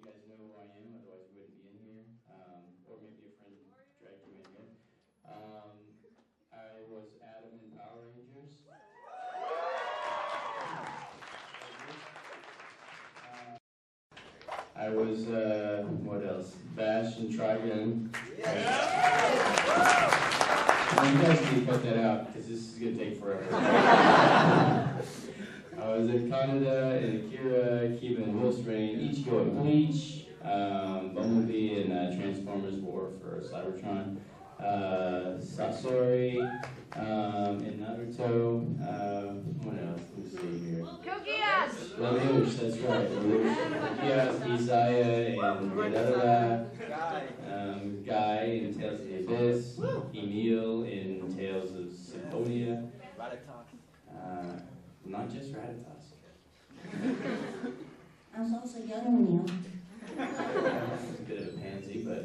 you guys know who I am, otherwise you wouldn't be in here. Or maybe a friend dragged you in here. I was Adam in Power Rangers. I was, what else? Bash and Trigun. Well, you guys need to cut that out, because this is going to take forever. I was in Canada, and Akira, Kiba, and Wolfsbane, each go at Bleach, Bumblebee, and Transformers War for Cybertron. Sasori, in Naruto, what else? Let me see here. Lelouch, that's right. Lelouch, Isaiah, and Redada. Guy in Tales of the Abyss. Emil in Tales of Symphonia. Not just Ratatosk. I was also young Emil. A bit of a pansy, but...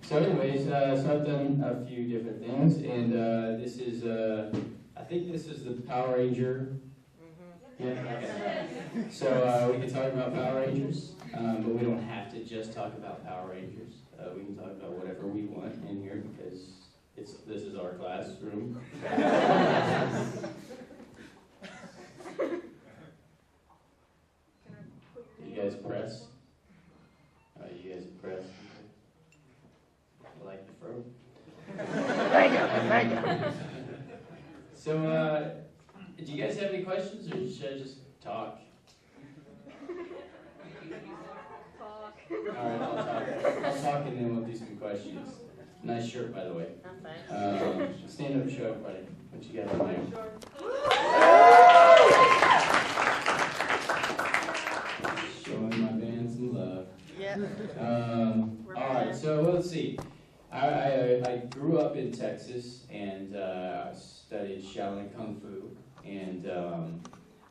So anyways, so I've done a few different things, and this is, I think this is the Power Ranger. Yeah, okay. So we can talk about Power Rangers, but we don't have to just talk about Power Rangers. We can talk about whatever we want in here, because this is our classroom. You guys press? You guys press? I like the fro. Thank you. So, do you guys have any questions, or should I just talk? All right, I'll talk, and then we'll do some questions. Nice shirt, by the way. Stand up and show everybody what you got on there. Showing my band some love. Yeah. All right, so let's see. I grew up in Texas, and I studied Shaolin Kung Fu, and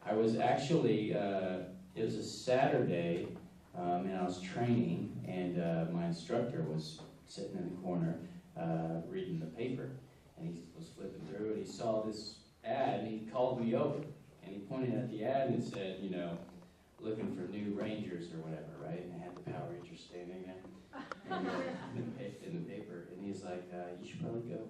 I was actually, it was a Saturday, and I was training, and my instructor was sitting in the corner reading the paper, and he was flipping through, and he saw this ad, and he called me over, and he pointed at the ad and said, you know, looking for new Rangers or whatever, right? And I had the Power Rangers standing there in the paper, and he's like, you should probably go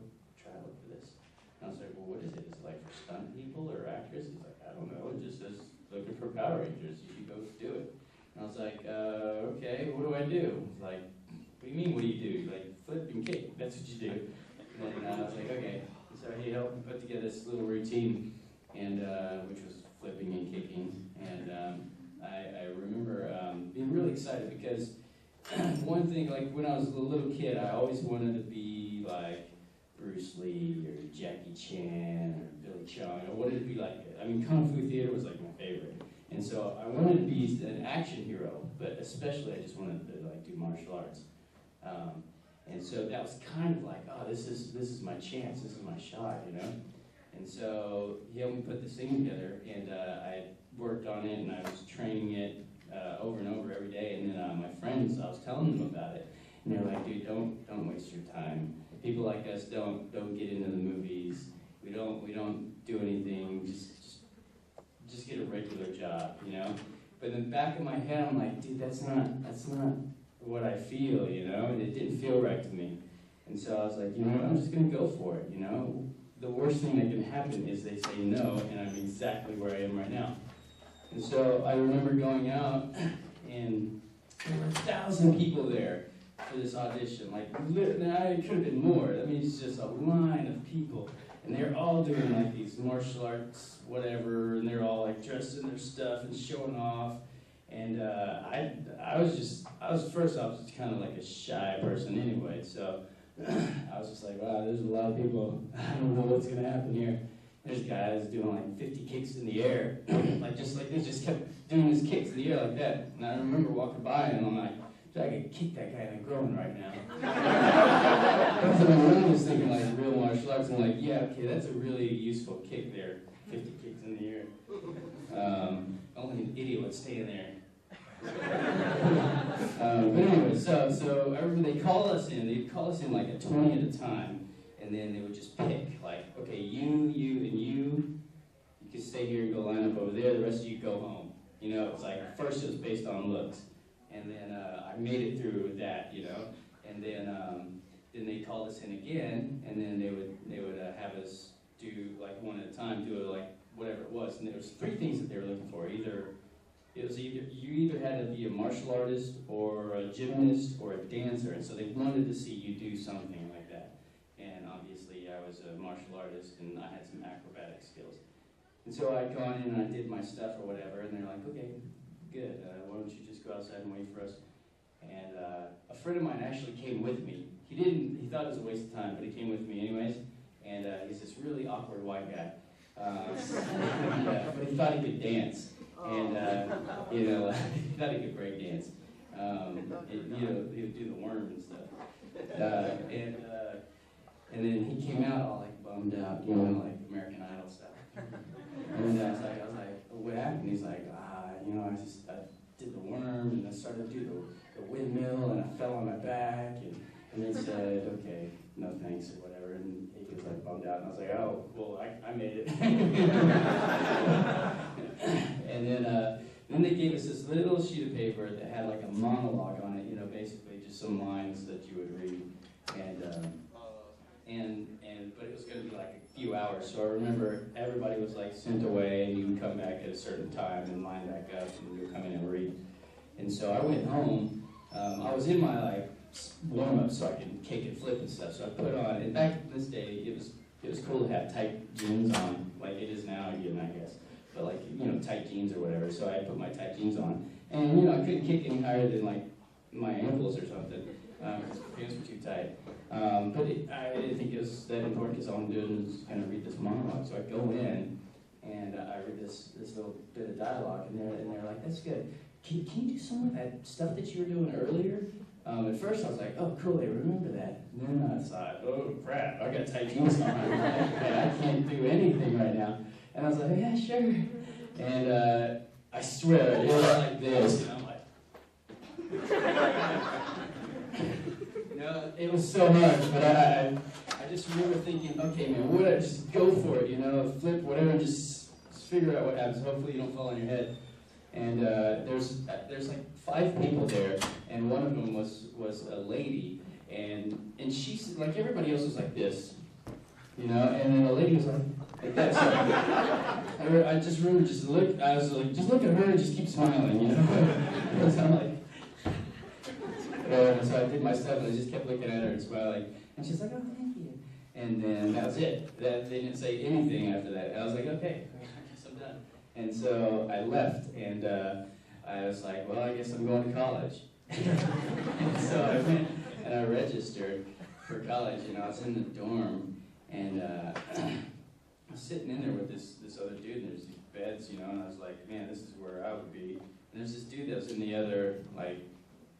try to look for this. And I was like, well, what is it? Is it like for stunt people or actors? He's like, I don't know, it just says looking for Power Rangers, you should go do it. And I was like, okay, what do I do? He's like, what do you mean, what do you do? Like, flip and kick, that's what you do. And then I was like, okay. So he helped me put together this little routine, and which was flipping and kicking. And I remember being really excited because one thing, like when I was a little kid, I always wanted to be like Bruce Lee or Jackie Chan or Billy Chung. I wanted to be like, I mean, Kung Fu theater was like my favorite. And so I wanted to be an action hero, but especially I just wanted to like do martial arts. And so that was kind of like, oh, this is my chance, this is my shot, you know? And so he helped me put this thing together, and I worked on it, and I was training it over and over every day. And then my friends, I was telling them about it, and they're like, dude, don't waste your time. People like us don't get into the movies. We don't do anything. Just get a regular job, you know. But in the back of my head, I'm like, dude, that's not what I feel, you know. And it didn't feel right to me. And so I was like, you know what? I'm just gonna go for it, you know. The worst thing that can happen is they say no, and I'm exactly where I am right now. And so I remember going out, and there were 1,000 people there for this audition. Like, it could have been more. I mean, it's just a line of people. And they're all doing like these martial arts, whatever, and they're all like dressed in their stuff and showing off. And I was just kind of like a shy person anyway. So I was just like, wow, there's a lot of people. I don't know what's gonna happen here. There's guys doing like 50 kicks in the air, like this, just kept doing his kicks in the air like that. And I remember walking by, and I'm like, I could kick that guy in the groin right now. So my mind was thinking like real martial arts, and I'm like, yeah, okay, that's a really useful kick there, 50 kicks in the air. Only an idiot would stay in there. But anyway, so I remember they'd call us in like a 20 at a time, and then they would just pick, like, okay, you, and you can stay here and go line up over there, the rest of you go home. You know, it's like, first it was based on looks. And then I made it through that, you know. And then they called us in again, and then they would have us do like one at a time, do it like whatever it was. And there was 3 things that they were looking for. You either had to be a martial artist or a gymnast or a dancer, and so they wanted to see you do something like that. And obviously I was a martial artist and I had some acrobatic skills. And so I'd gone in and I did my stuff or whatever, and they're like, okay, good, why don't you just go outside and wait for us? And a friend of mine actually came with me. He thought it was a waste of time, but he came with me anyways. And he's this really awkward white guy. But he thought he could dance. And, he thought he could break dance. He would do the worm and stuff. And then he came out all like bummed out, like American Idol style. And I was like, what happened? He's like, I did the worm, and I started to do the windmill, and I fell on my back, and they said, okay, no thanks, or whatever, and he was like bummed out, and I was like, oh, well, I made it. And then they gave us this little sheet of paper that had like a monologue on it, basically just some lines that you would read, but it was going to be like a few hours. So I remember everybody was like sent away, and you would come back at a certain time and line back up, and you would come in and read. And so I went home. I was in my like warm up so I could kick and flip and stuff. So I put on. And back in this day, it was cool to have tight jeans on, like it is now again, I guess. But like tight jeans or whatever. So I put my tight jeans on, and I couldn't kick any higher than like my ankles or something. Because my pants were too tight. But I didn't think it was that important because all I'm doing is kind of read this monologue. So I go in and I read this little bit of dialogue, and they're like, "That's good. Can you do some of that stuff that you were doing earlier?" At first I was like, "Oh, cool, I remember that." And then I thought, "Oh crap, I got tight jeans on. I can't do anything right now." And I was like, "Yeah, sure." And I swear it was like this, and I'm like. It was so hard, but I just remember thinking, okay, man, what? Just go for it, flip, whatever, just figure out what happens. Hopefully you don't fall on your head. And there's like 5 people there, and one of them was a lady, and she's like everybody else was like this, and then the lady was like that. So I just remember I was like, just look at her and just keep smiling, Because I'm like. So I did my stuff, and I just kept looking at her and smiling. And she's like, "Oh, thank you." And then that was it. They didn't say anything after that. And I was like, okay, I guess I'm done. And so I left, and I was like, well, I guess I'm going to college. And so I went and I registered for college. I was in the dorm, and I was sitting in there with this other dude, and there's these beds, and I was like, man, this is where I would be. And there's this dude that was in the other,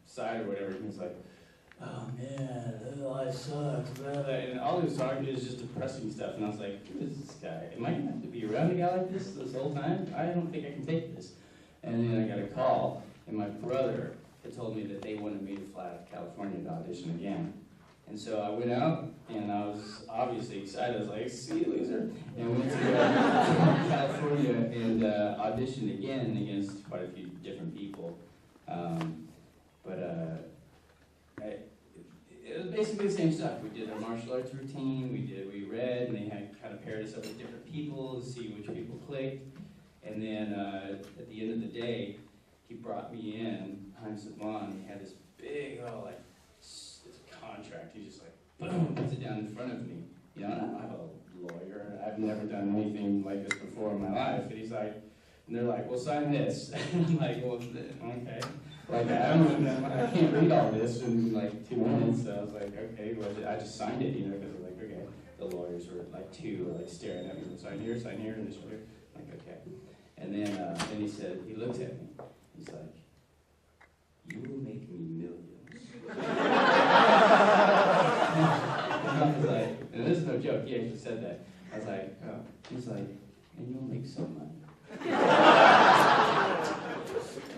side or whatever, and he's like, oh man, life sucks, blah, blah. And all he was talking is just depressing stuff, and I was like, who is this guy? Am I going to have to be around a guy like this whole time? I don't think I can take this. And then I got a call, and my brother had told me that they wanted me to fly out to California to audition again. And so I went out, and I was obviously excited. I was like, see you, loser. And went to California and auditioned again against quite a few different people. It was basically the same stuff. We did a martial arts routine, we read, and they had kind of paired us up with different people to see which people clicked. And then at the end of the day, he brought me in, Heinz Savon. He had this big, this contract. He just boom, puts it down in front of me. And I'm a lawyer. I've never done anything like this before in my life. And he's like, and they're like, well, sign this. And I'm like, well, okay. I can't read all this in 2 minutes. So I was like, okay, well, I just signed it, because I was like, okay. The lawyers were 2 were staring at me, sign here, and this here. Like, okay. And then he said, he looks at me. He's like, you will make me millions. And I was like, and this is no joke. He actually said that. I was like, oh. He's like, and you'll make some money.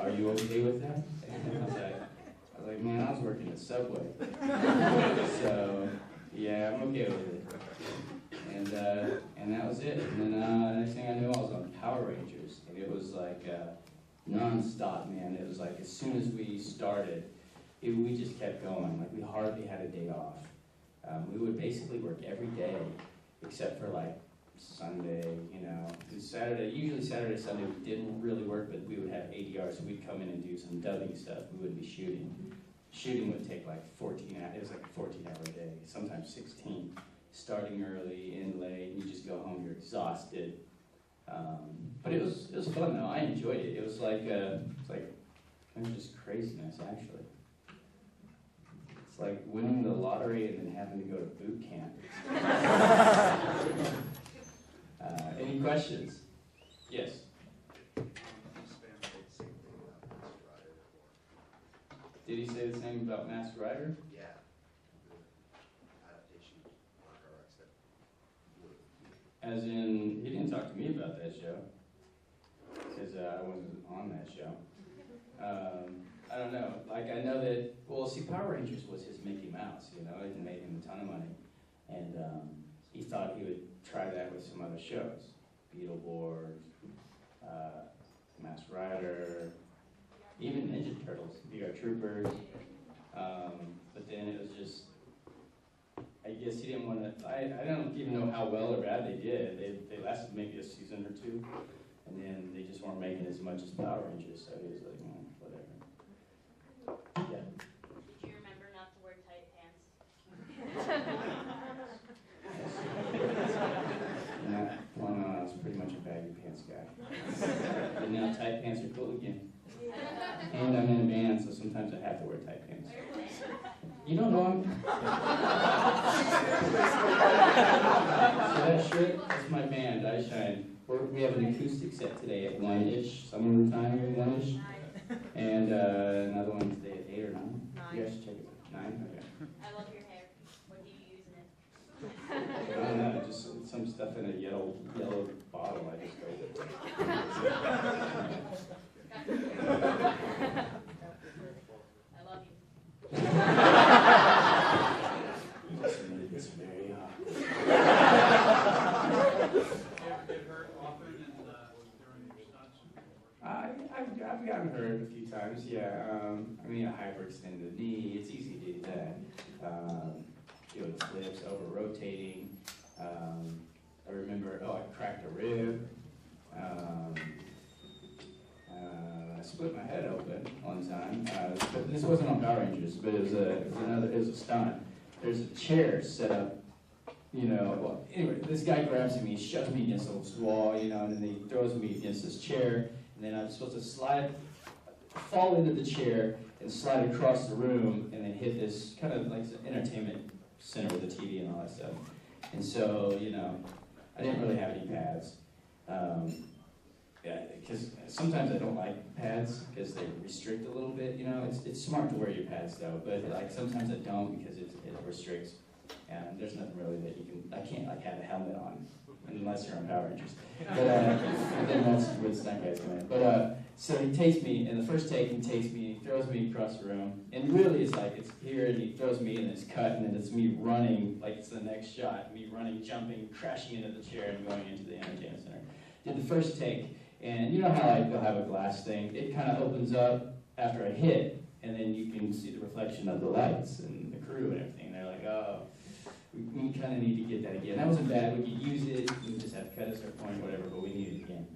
Are you okay with that? I was like, man, I was working at Subway. So, yeah, I'm okay with it. And that was it. And then the next thing I knew, I was on Power Rangers. And it was non-stop, man. It was like as soon as we started, we just kept going. Like we hardly had a day off. We would basically work every day except for like Sunday, you know. And Saturday, usually Saturday, Sunday we didn't really work, but we would have ADR, so we'd come in and do some dubbing stuff. We wouldn't be shooting. Shooting would take like 14 hours. It was like a 14-hour day, sometimes 16. Starting early, end late, and you just go home, you're exhausted. But it was fun though. I enjoyed it. It was like just craziness actually. It's like winning the lottery and then having to go to boot camp. Any questions? Yes. Did he say the same about Masked Rider? Yeah. The adaptation As in, he didn't talk to me about that show, because I wasn't on that show. I don't know, like I know that, well see, Power Rangers was his Mickey Mouse, you know, it made him a ton of money. And he thought he would try that with some other shows. Beetleborgs, Masked Rider, even Ninja Turtles, VR Troopers. But then it was just, I guess he didn't want to, I don't even know how well or bad they did. They lasted maybe a season or two, and then they just weren't making as much as Power Rangers, so he was like, whatever. Yeah. Did you remember not to wear tight pants? No, I was pretty much a baggy pants guy. And now tight pants are cool again. And I'm in a band, so sometimes I have to wear tight pants. You don't know I'm... So that shirt, that's my band, I Shine. We have an acoustic set today at 1-ish, summertime at 1-ish. And another one today at 8 or 9. You guys should check it out. 9? Okay. I love your hair. What do you use in it? I don't know, just some stuff in a yellow bottle I just go. I love you. It's very hot. Get hurt often during your stunts? I've gotten hurt a few times, yeah. I mean, a hyperextended knee, it's easy to do that. Doing flips, over-rotating. I remember, I cracked a rib. I split my head open one time. But this wasn't on Power Rangers, but it was a stunt. There's a chair set up, you know. Well, anyway, this guy grabs me, shoves me against this wall, you know, and then he throws me against this chair, and then I'm supposed to fall into the chair and slide across the room, and then hit this kind of like entertainment center with a TV and all that stuff. And so, you know, I didn't really have any pads. Yeah, because sometimes I don't like pads because they restrict a little bit, you know. It's smart to wear your pads though, but like sometimes I don't because it restricts. And there's nothing really that you can, I can't like have a helmet on unless you're on Power Rangers. But and then that's where the stunt guys come in. But so he takes me, in the first take he takes me, he throws me across the room, and really it's like it's here and he throws me and it's cut and then it's me running, like it's the next shot, me running, jumping, crashing into the chair and going into the entertainment center. Did the first take. And you know how like they'll have a glass thing, it kind of opens up after I hit, and then you can see the reflection of the lights and the crew and everything. And they're like, oh, we kind of need to get that again. That wasn't bad, we could use it, we just have to cut a certain point, whatever, but we need it again.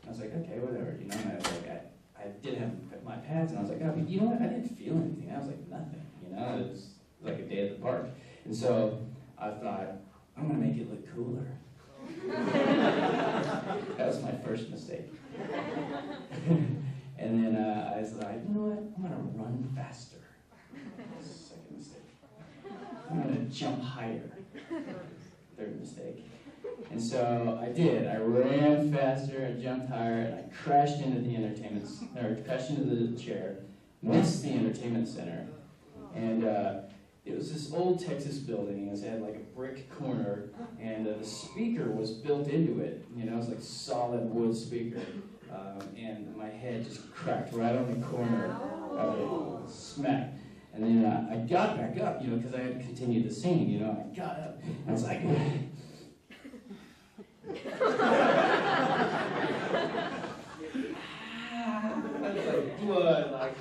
And I was like, okay, whatever, you know, and I was like, I did have my pads, and I was like, oh, but you know what, I didn't feel anything. I was like, nothing, you know, it was like a day at the park. And so I thought, I'm gonna make it look cooler. That was my first mistake. And then I was like, you know what? I'm going to run faster. Second mistake. I'm going to jump higher. Third mistake. And so I did. I ran faster, I jumped higher, and I crashed into crashed into the chair, missed the entertainment center. And it was this old Texas building. It had like a brick corner, and the speaker was built into it. You know, it was like solid wood speaker. And my head just cracked right on the corner of it, smack. And then I got back up, you know, because I had to continue the scene, you know. I got up, and I was like, blood, like.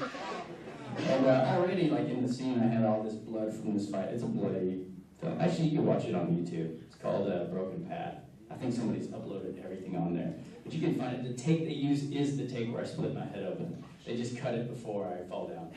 And already, like in the scene, I had all this blood from this fight. It's a bloody film. Actually, you can watch it on YouTube. It's called Broken Path. I think somebody's uploaded everything on there. But you can find it. The take they use is the take where I split my head open. They just cut it before I fall down.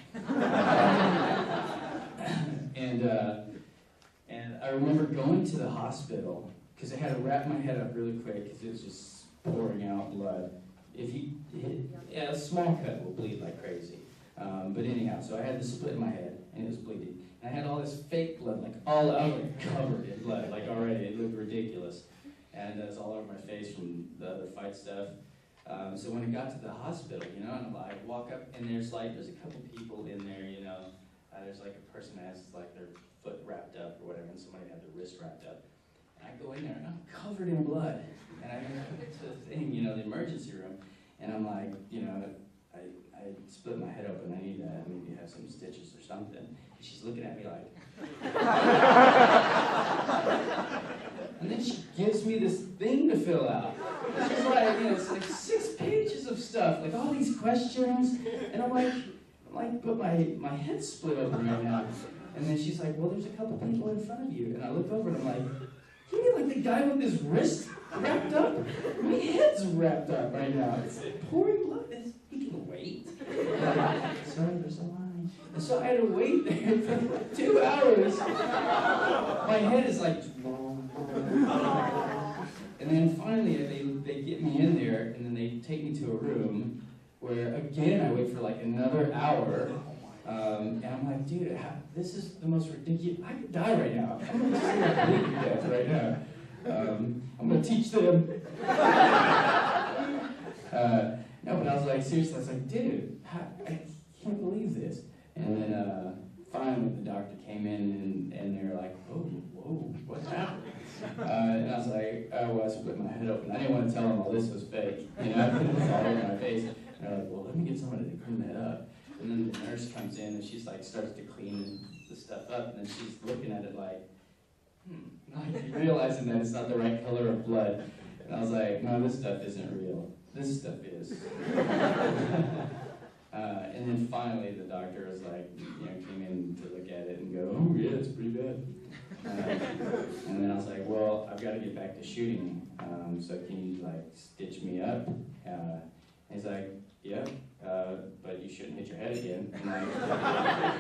And I remember going to the hospital because I had to wrap my head up really quick because it was just pouring out blood. A small cut will bleed like crazy. But anyhow, so I had to split my head and it was bleeding. And I had all this fake blood, like I was like covered in blood, like already. It looked ridiculous. And it was all over my face from the other fight stuff. So when I got to the hospital, you know, and I walk up and there's a couple people in there, you know. There's like a person that has like their foot wrapped up or whatever, and somebody had their wrist wrapped up. And I go in there and I'm covered in blood. And I go to the thing, you know, the emergency room, and I'm like, you know, I split my head open. I need to maybe have some stitches or something. And she's looking at me like. And then she gives me this thing to fill out. She's like, you know, it's like 6 pages of stuff, like all these questions. And I'm like, but my head's split open right now. And then she's like, well, there's a couple people in front of you. And I look over and I'm like, you mean like the guy with his wrist wrapped up? My head's wrapped up right now. It's pouring blood. He can wait. Sorry, there's a line. And so I had to wait there for 2 hours. My head is like. And then finally they get me in there and then they take me to a room where again I wait for like another hour. And I'm like, dude, this is the most ridiculous. I could die right now. I'm going to just bleed to death right now. I'm going to teach them. No, but I was like, seriously, I was like, dude, I can't believe this. And then finally the doctor came in and they were like, whoa, what happened? And I was like, oh, well, I split my head open. I didn't want to tell them all this was fake. You know, it was all over my face. And they're like, well, let me get somebody to clean that up. And then the nurse comes in and she's like, starts to clean the stuff up. And then she's looking at it like, like realizing that it's not the right color of blood. And I was like, no, this stuff isn't real. This stuff is. And then finally the doctor was like, you know, came in to look at it and go, oh yeah, it's pretty bad. And then I was like, well, I've got to get back to shooting. So can you like stitch me up? And he's like, yeah, but you shouldn't hit your head again. And I'm like,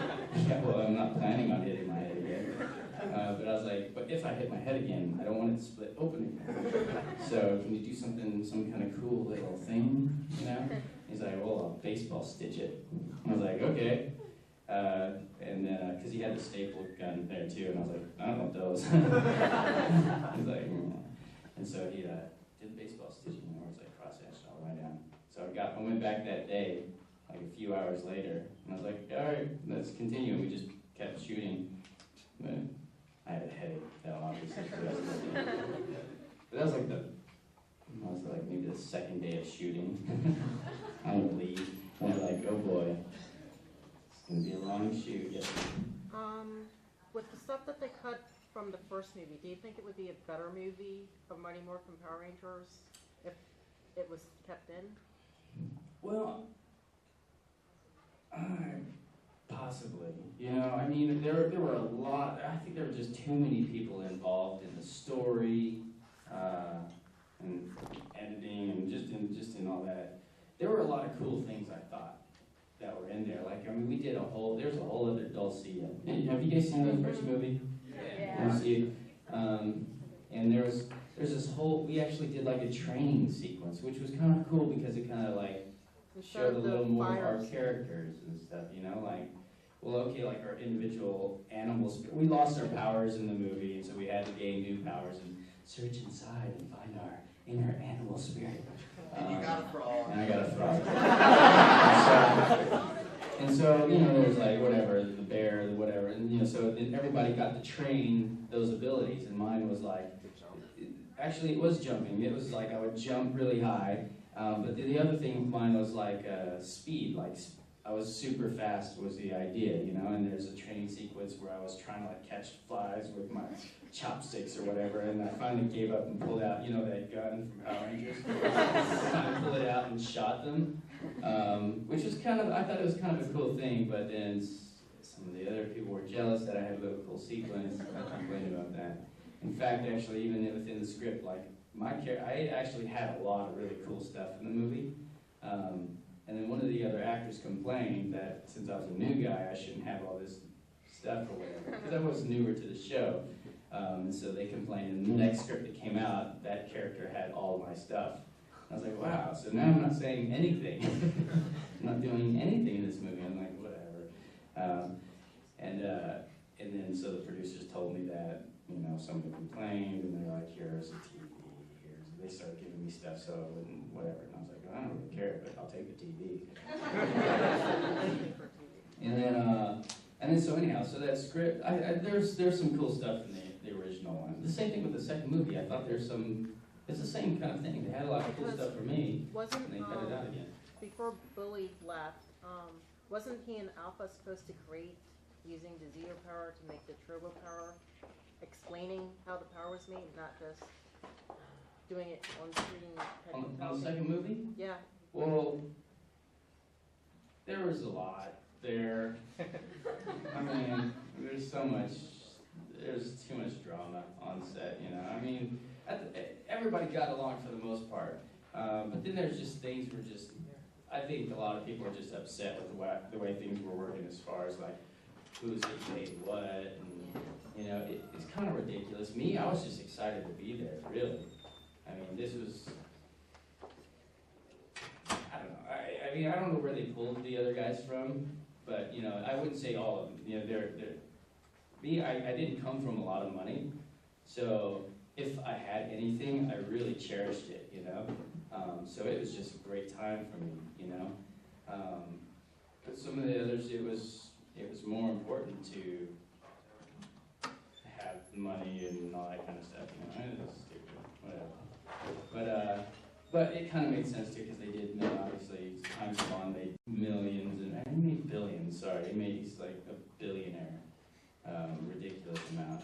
yeah, well, I'm not planning on hitting my head again. But I was like, but if I hit my head again, I don't want it to split open again. So can you do some kind of cool little thing, you know? He's like, well, I'll baseball stitch it. I was like, okay. And then, because he had the staple gun there too, and I was like, I don't want those. He's like, and so he did baseball stitching, and I was like cross-hatched all the way down. So I went back that day, like a few hours later, and I was like, all right, let's continue. And we just kept shooting. But I had a headache, obviously. But that was like maybe the second day of shooting. I would leave, and they're like, oh boy, it's gonna be a long shoot. Yes. With the stuff that they cut from the first movie, do you think it would be a better movie of Mighty Morphin Power Rangers if it was kept in? Well, possibly. You know, I mean, there were a lot. I think there were just too many people involved in the story, and editing, and just in all that. There were a lot of cool things I thought that were in there. Like, I mean, there's a whole other Dulcia. Have you guys seen the first movie? Yeah. Dulcia. And there's this whole. We actually did like a training sequence, which was kind of cool because it kind of like showed a little more of our characters and stuff, you know, like, well, okay, like our individual animals. We lost our powers in the movie, and so we had to gain new powers and search inside and find our inner animal spirit. And you got a frog. And I got a frog. and so, you know, there's like whatever, the bear, the whatever, and you know, so everybody got to train those abilities, and mine was like, actually, it was jumping. It was like I would jump really high. But the other thing of mine was like speed, like I was super fast was the idea, you know, and there's a training sequence where I was trying to like catch flies with my chopsticks or whatever, and I finally gave up and pulled out, you know, that gun from Power Rangers. I pulled it out and shot them, which was I thought it was kind of a cool thing, but then some of the other people were jealous that I had a little cool sequence. I complained about that. In fact, actually, even within the script, like I actually had a lot of really cool stuff in the movie. And then one of the other actors complained that since I was a new guy, I shouldn't have all this stuff or whatever, because I was newer to the show. And so they complained, and the next script that came out, that character had all my stuff. I was like, wow, so now I'm not saying anything. I'm not doing anything in this movie. I'm like, whatever. And then so the producers told me that, somebody complained, and they're like, here's a TV. They started giving me stuff, so I wouldn't, whatever. And I was like, I don't really care, but I'll take the TV. and then so anyhow, so that script, there's some cool stuff in the original one. The same thing with the second movie. I thought it's the same kind of thing. They had a lot of cool stuff for me, and they cut it out again. Before Billy left, wasn't he and Alpha supposed to create using the zero power to make the turbo power, explaining how the power was made, not just doing it on screen? On the second movie? Yeah. Well, there was a lot there. I mean, there's too much drama on set, I mean, everybody got along for the most part. But then there's just things I think a lot of people are just upset with the way things were working as far as like who's getting paid what, and it's kind of ridiculous. Me, I was just excited to be there, really. I mean, this was, I don't know. I don't know where they pulled the other guys from, but I wouldn't say all of them. Me, I didn't come from a lot of money, so if I had anything, I really cherished it. So it was just a great time for me. But some of the others, it was more important to have money and all that kind of stuff. It was stupid, whatever. But it kind of made sense too, because they did, obviously, Time Salon made millions, and he made billions, sorry. He made, he's like a billionaire, ridiculous amount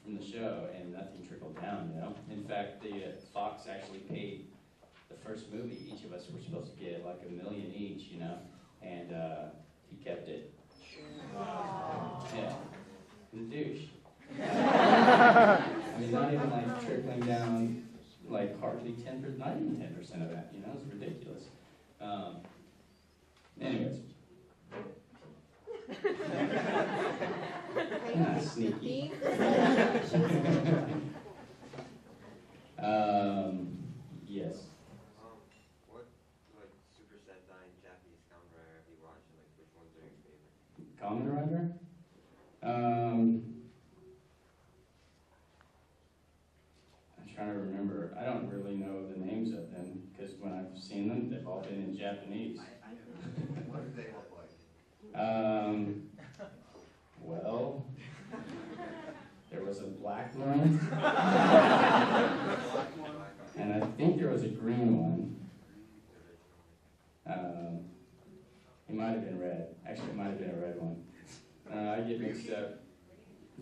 from the show, and nothing trickled down, In fact, the Fox actually paid the first movie, each of us were supposed to get like $1 million each, and he kept it. Yeah, the douche. I mean, not even like trickling down, like hardly 10%, not even 10% of that, it's ridiculous. Anyways. Not sneaky. Yes. What Super Sentai and Japanese Kamen Rider have you watched, and which ones are your favorite? Kamen Rider? I'm trying to remember. I don't really know the names of them, because when I've seen them, they've all been in Japanese. What do they look like? Well, there was a black one, and I think there was a green one. It might have been red. Actually, it might have been a red one. I get mixed up.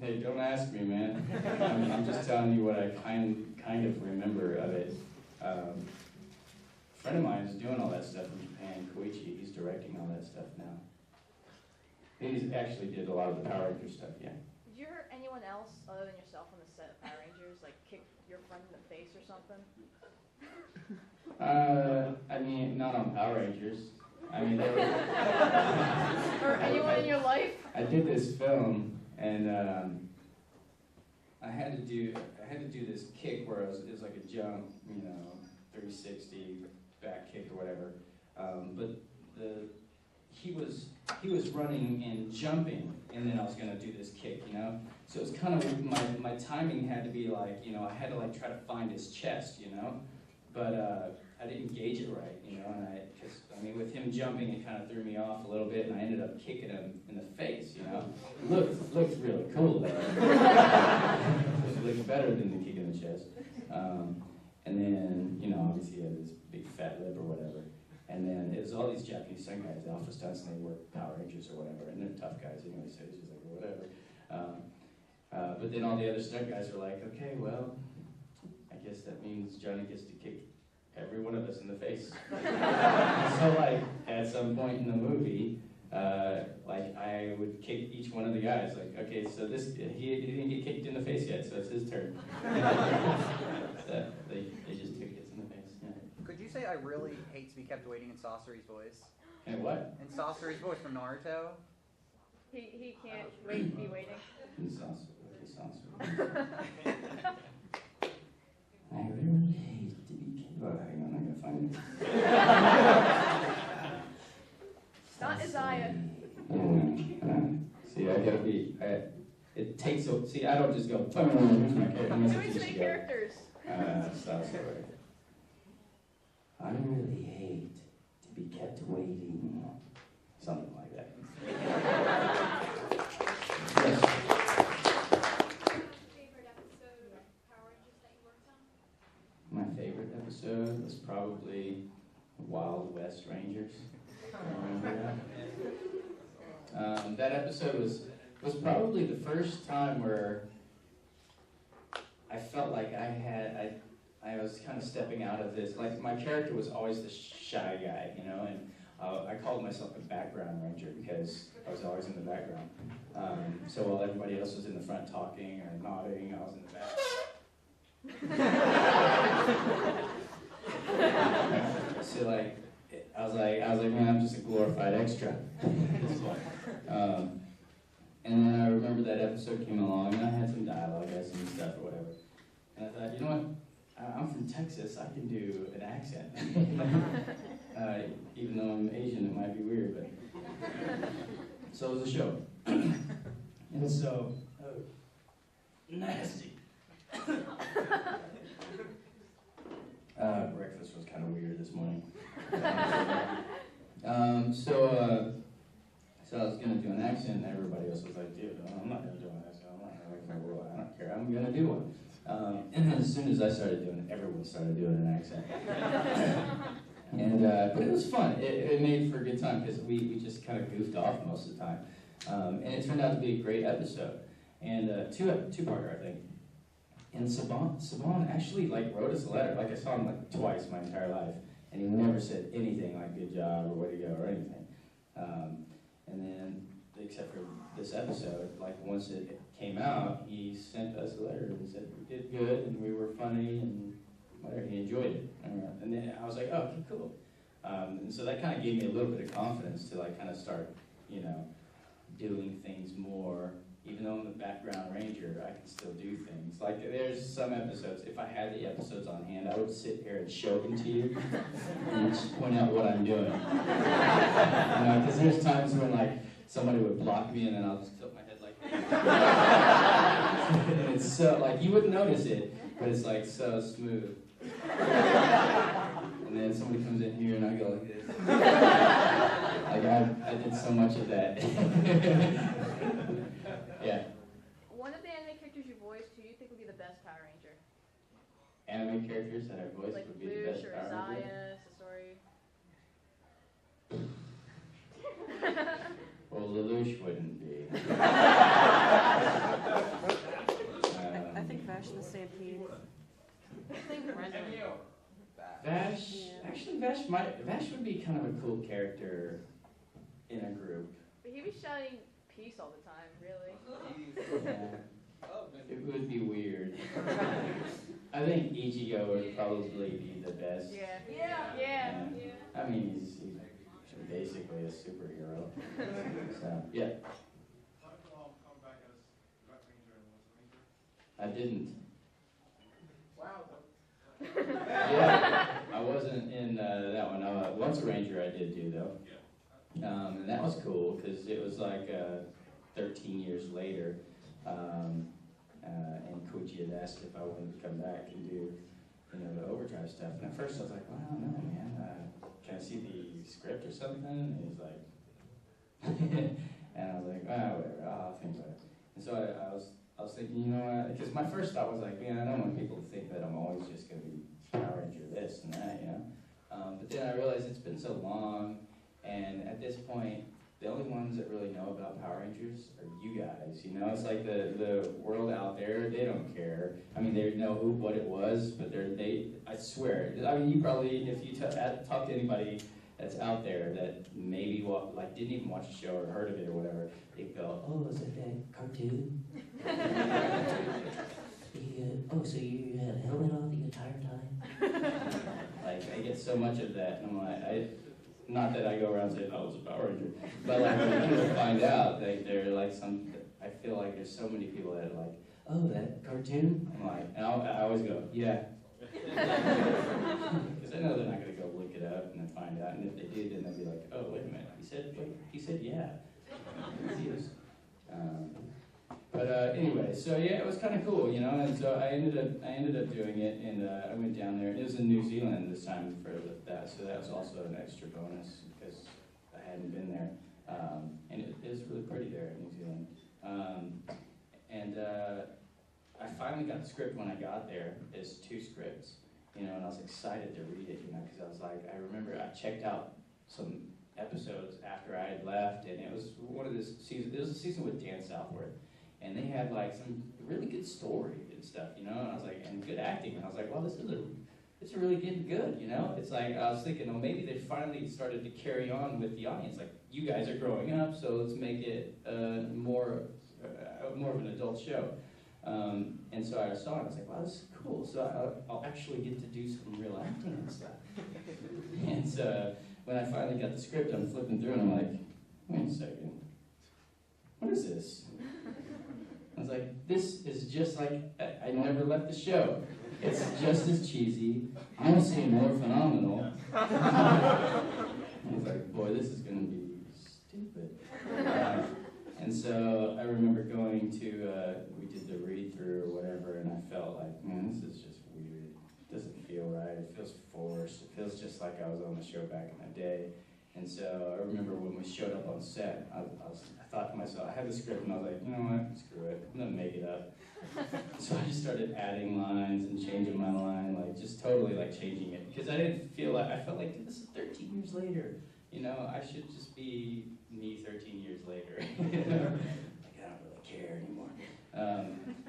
Hey, don't ask me, man. I'm just telling you what I kind of remember of it. A friend of mine is doing all that stuff in Japan, Koichi. He's directing all that stuff now. He actually did a lot of the Power Rangers stuff, yeah. Did you hurt anyone else other than yourself on the set of Power Rangers? Like kick your friend in the face or something? I mean, not on Power Rangers. I mean, there was... Or anyone in your life? I did this film, and I had to do this kick where it was like a jump, 360 back kick or whatever. But he was running and jumping, and then I was gonna do this kick, So it was kind of my timing had to be like, I had to like try to find his chest, But I didn't gauge it right, And with him jumping, it kind of threw me off a little bit, and I ended up kicking him in the face, Looked really cool though. It looked better than the kick in the chest. And then, obviously he had this big fat lip or whatever. And then it was all these Japanese stunt guys, Alpha Stunts, and they were Power Rangers or whatever, and they're tough guys anyway, so it's just like, whatever. But then all the other stunt guys are like, okay, well, I guess that means Johnny gets to kick every one of us in the face. So like at some point in the movie, like I would kick each one of the guys. Like, okay, so this he didn't get kicked in the face yet, so it's his turn. So they just took hits in the face. Yeah. Could you say I really hate to be kept waiting in Sasori's voice? And what? In Sasori's voice from Naruto? He can't wait to be waiting. It sounds I really hate to be kicked. Oh, hang on, I'm gonna find it. It's not Isaiah. See, I gotta be. It takes. See, I don't just go. Here's my character. Doing so many characters. Sorry. I really hate to be kept waiting. Something like that. Yes. Favorite episode of Power Rangers that you worked on? My favorite episode was probably Wild West Rangers. I remember that. That episode was probably the first time where I felt like I was kind of stepping out of this. Like my character was always the shy guy, you know, and I called myself a background ranger because I was always in the background. So while everybody else was in the front talking or nodding, I was in the back. So like, I was like, man, I'm just a glorified extra. And then I remember that episode came along, and I had some dialogue, I had some stuff or whatever. And I thought, you know what? I'm from Texas. I can do an accent. Even though I'm Asian, it might be weird, but so was the show. And so nasty. Breakfast was kind of weird this morning. So I was gonna do an accent, and everybody else was like, "Dude, I'm not gonna do an accent. I'm not gonna make my rule. I don't care. I'm gonna do one." And then as soon as I started doing it, everyone started doing an accent. And but it was fun. It made for a good time because we just kind of goofed off most of the time, and it turned out to be a great episode. And two-parter, I think. And Saban actually like wrote us a letter. Like I saw him like twice my entire life, and he never said anything like "good job" or "way to go" or anything. And then, except for this episode, like once it came out, he sent us a letter and said we did good and we were funny and whatever. He enjoyed it, and then I was like, oh, okay, cool. And so that kind of gave me a little bit of confidence to like kind of start, you know, doing things more. Even though I'm the background ranger, I can still do things. Like there's some episodes, if I had the episodes on hand, I would sit here and show them to you and just point out what I'm doing. You know, because there's times when like somebody would block me and then I'll just tilt my head like this. And it's so, like you wouldn't notice it, but it's like so smooth. And then somebody comes in here and I go like this. Like I did so much of that. Yeah. One of the anime characters you voiced, who do you think would be the best Power Ranger? Anime characters that I voiced Like would be the Lelouch best or Power Ranger. Isaiah, Sasori. Well, Lelouch wouldn't be. I think Vash the Stampede. I think Brendan. Vash, actually Vash would be kind of a cool character in a group. But he'd be shouting peace all the time, really. It would be weird. I think Ichigo would probably be the best. Yeah. I mean, he's basically a superhero. So, yeah. How did you all come back as Red Ranger and was Ranger? I didn't. Wow. Yeah, I wasn't in that one. Once a Ranger I did do, though. And that was cool, because it was like 13 years later, and Koichi had asked if I wanted to come back and do, you know, the overdrive stuff. And at first I was like, well, I don't know, man. Can I see the script or something? And he was like, and I was like, whatever, I'll think about it. And so I was thinking, you know what, because my first thought was like, man, I don't want people to think that I'm always just going to be Power Ranger this and that, you know. But then I realized it's been so long, and at this point, the only ones that really know about Power Rangers are you guys. You know, it's like the world out there, they don't care. I mean, they know what it was, but I swear, I mean, you probably, if you talk to anybody that's out there that maybe didn't even watch the show or heard of it or whatever, they go, oh, is it that cartoon? So you had a helmet on the entire time? Like, I get so much of that, and I'm like, not that I go around saying, oh, it's a Power Ranger, but like when people find out, they're like I feel like there's so many people that are like, oh, that cartoon? I'm like, and I always go, yeah. Because I know they're not going to go look it up and then find out, and if they do, then they'll be like, oh, wait a minute, he said yeah. Anyway, so yeah, it was kind of cool, you know, and so I ended up doing it, and I went down there. It was in New Zealand this time for that, so that was also an extra bonus because I hadn't been there, and it is really pretty there in New Zealand. I finally got the script when I got there. There's 2 scripts, you know, and I was excited to read it, you know, because I was like, I remember I checked out some episodes after I had left, and it was one of this season. It was a season with Dan Southworth. And they had like some really good story and stuff, you know, and I was like, and good acting. And I was like, well, it's really getting good, you know. It's like, I was thinking, well, maybe they finally started to carry on with the audience. Like, you guys are growing up, so let's make it more of an adult show. And so I saw it, I was like, wow, this is cool. So I'll actually get to do some real acting and stuff. And so when I finally got the script, I'm flipping through and I'm like, wait a second, what is this? I was like, this is just like, I never left the show. It's just as cheesy, honestly more phenomenal. I was like, boy, this is going to be stupid. And so I remember going to, we did the read-through or whatever, and I felt like, man, this is just weird. It doesn't feel right. It feels forced. It feels just like I was on the show back in the day. And so I remember when we showed up on set, I thought to myself, I had the script and I was like, you know what, screw it, I'm gonna make it up. So I just started adding lines and changing my line, like just totally like changing it. Because I didn't feel like, I felt like, dude, this is 13 years later. You know, I should just be me 13 years later. You know? Like, I don't really care anymore.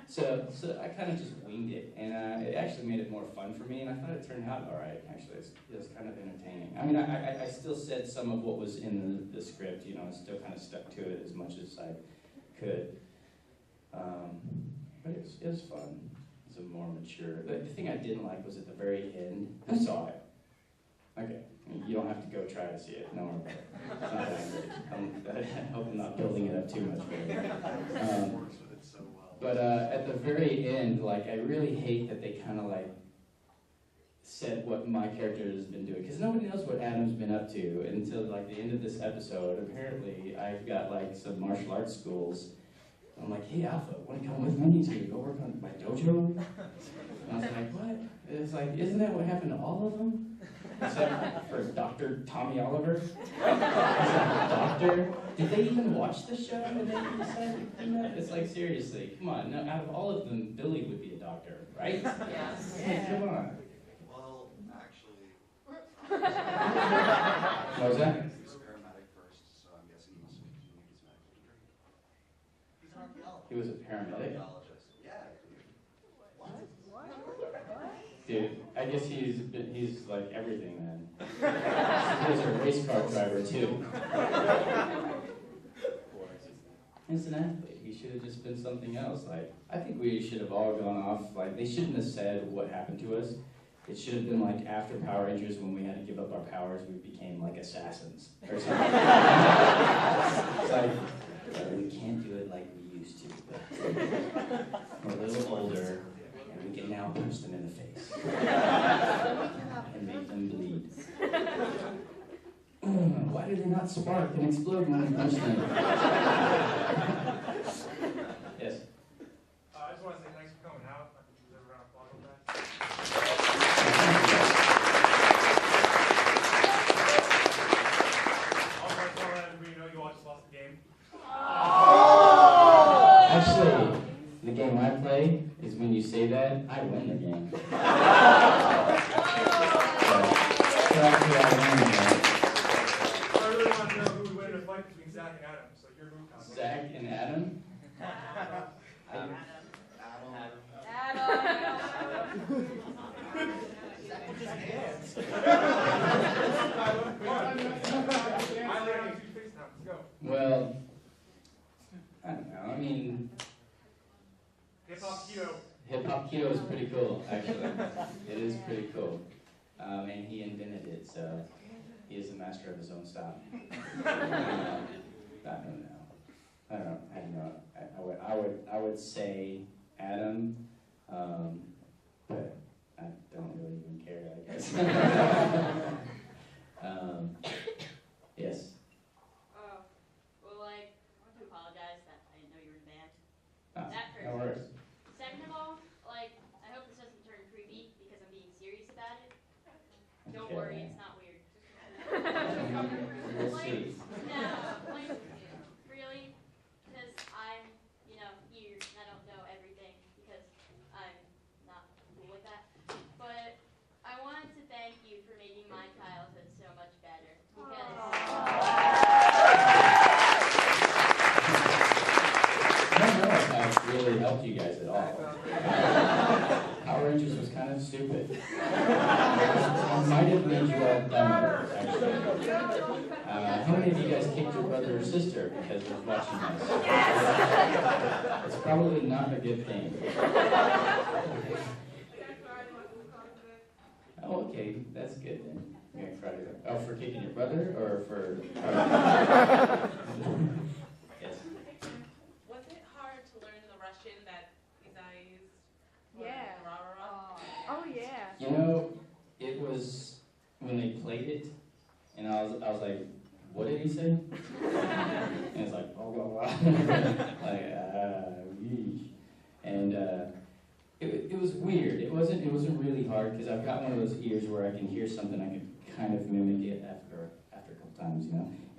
So I kind of just winged it, and it actually made it more fun for me, and I thought it turned out all right, actually. It was kind of entertaining. I mean, I still said some of what was in the script, you know, I still kind of stuck to it as much as I could. But it was fun. It was a more mature. The thing I didn't like was at the very end. Who saw it? Okay. You don't have to go try to see it. No one. It's not that great. I hope I'm not building it up too much for you. But at the very end, like, I really hate that they kind of like said what my character has been doing, because nobody knows what Adam's been up to until like the end of this episode. Apparently, I've got like some martial arts schools. I'm like, hey, Alpha, want to come with me to go work on my dojo? And I was like, what? It's like, isn't that what happened to all of them? Except for Dr. Tommy Oliver. Doctor? Did they even watch the show when they decided to do that? It's like, seriously, come on. Now, out of all of them, Billy would be a doctor, right? Yes. Yeah, come on. Well, actually, What was that? he was a paramedic first, so I'm guessing he must have continued his medical degree. He's an archaeologist. He was a paramedic? Archaeologist. Yeah. Dude, I guess he's like everything then. He's a race car driver too. He's an athlete. He should have just been something else. Like, I think we should have all gone off. Like, they shouldn't have said what happened to us. It should have been like after Power Rangers, when we had to give up our powers, we became like assassins or something. It's like, we can't do it like we used to. We're a little older. We can now punch them in the face and make them bleed. Why do they not spark and explode when we punch them? Yes? I just want to say thanks for coming out. I think you deserve a round of applause on that. Also, I just want to let everybody know you all just lost the game. Actually, the game I play is when you say that, I win the game. So actually, I win the game. I really want to know who would win in a fight between Zach and Adam, so your move combo. Zach and Adam? Well, I don't know. I mean, Hip-hop keto. hip-hop keto is pretty cool, actually. It is pretty cool. And he invented it, so he is the master of his own style. I don't know. I don't know. I would say Adam, but I don't really even care, I guess. Yes. Well, like, I want to apologize that I didn't know you were in band. Ah, That first. no worries. Second of all, like, I hope this doesn't turn creepy because I'm being serious about it. Don't worry, it's not weird. We'll see. No, like, really? Because I'm, here and I don't know everything because I'm not cool with that. But I wanted to thank you for making my childhood so much better. Because I don't know if that really helped you guys at all. Power Rangers was kind of stupid. It might have made you all dumber, actually. How many of you guys kicked your brother or sister because they're watching this? It's probably not a good thing. Oh, okay, that's good then. Yeah, Friday. Oh, for kicking your brother or for? Yes. Was it hard to learn the Russian that these guys used? Yeah. Rah-rah-rah? Oh, yeah. You know, it was when they played it, and I was like, what did he say? And it's like, oh, blah, blah. Like, yeesh. And it was weird. It wasn't really hard because I've got one of those ears where I can hear something, I can kind of mimic it after a couple times,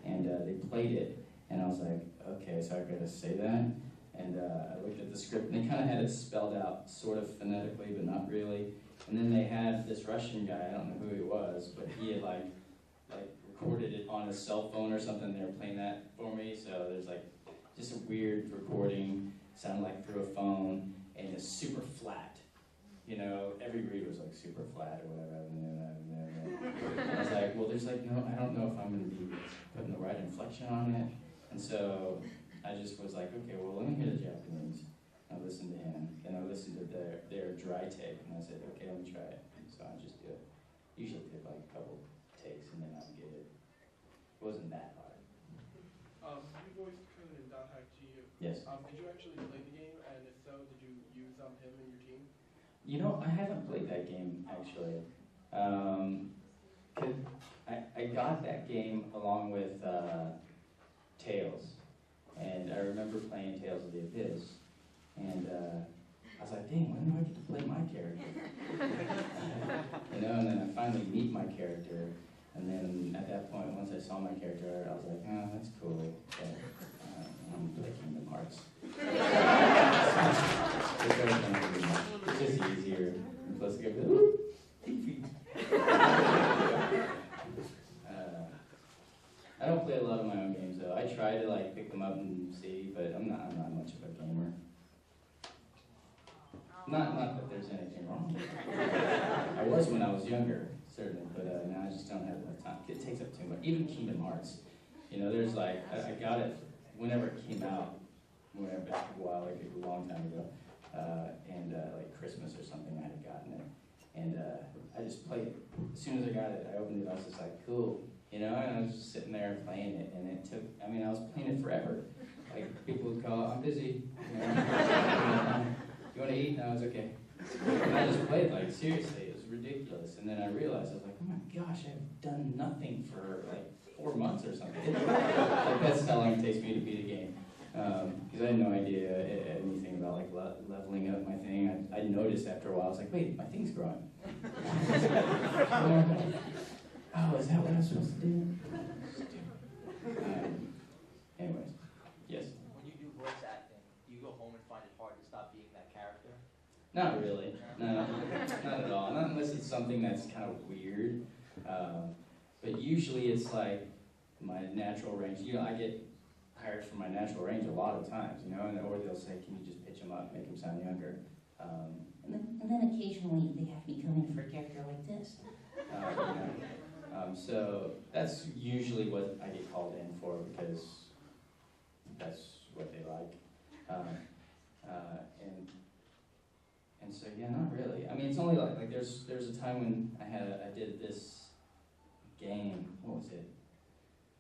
And they played it, and I was like, okay, so I gotta say that. And I looked at the script, and they kind of had it spelled out, sort of phonetically, but not really. And then they had this Russian guy, I don't know who he was, but he had like recorded it on his cell phone or something. They were playing that for me, so there's like just a weird recording, sounded like through a phone, and it's super flat. Every read was like super flat or whatever. And I was like, well, there's like no, I don't know if I'm going to be putting the right inflection on it. And so I just was like, okay, well, let me hear the Japanese. I listened to him, and I listened to their dry take, and I said, okay, let me try it. And so I just do it. Usually take like a couple takes, and then I get it. It wasn't that hard. You voiced Kun in Dot Hack GU. Yes. Did you actually play the game, and if so, did you use him in your team? I haven't played that game, actually. 'Cause I got that game along with Tales. And I remember playing Tales of the Abyss. And I was like, dang, when do I get to play my character? And then I finally meet my character. And then at that point, once I saw my character, I was like, oh, that's cool. But I'm playing Kingdom Hearts. It's just easier. And plus, you go, Fifi. I don't play a lot of my own games though. I try to pick them up and see, but I'm not much of a gamer. Not that there's anything wrong with it. I was when I was younger, certainly, but now I just don't have enough time. It takes up too much. Even Kingdom Hearts. There's I got it whenever it came out, back a while, a long time ago, and Christmas or something, I had gotten it, and I just played it. As soon as I got it, I opened it. I was just like, cool, and I was just sitting there playing it, and it took. I was playing it forever. People would call, I'm busy. You want to eat? No, it's okay. And I just played seriously. It was ridiculous. And then I realized I was like, oh my gosh, I've done nothing for 4 months or something. That's how long it takes me to beat a game. Because I had no idea anything about leveling up my thing. I noticed after a while, I was like, wait, my thing's growing. Oh, is that what I'm supposed to do? Anyways, yes? When you do voice acting, do you go home and find it hard to stop being that character? Not really. No, not at all. Not unless it's something that's kind of weird. But usually it's my natural range. You know, I get hired for my natural range a lot of times, you know, or they'll say, can you just pitch them up, make them sound younger? And then occasionally they have me come in for a character like this. So that's usually what I get called in for because that's what they like. And so yeah, not really. I mean, it's only like there's a time when I did this game. What was it?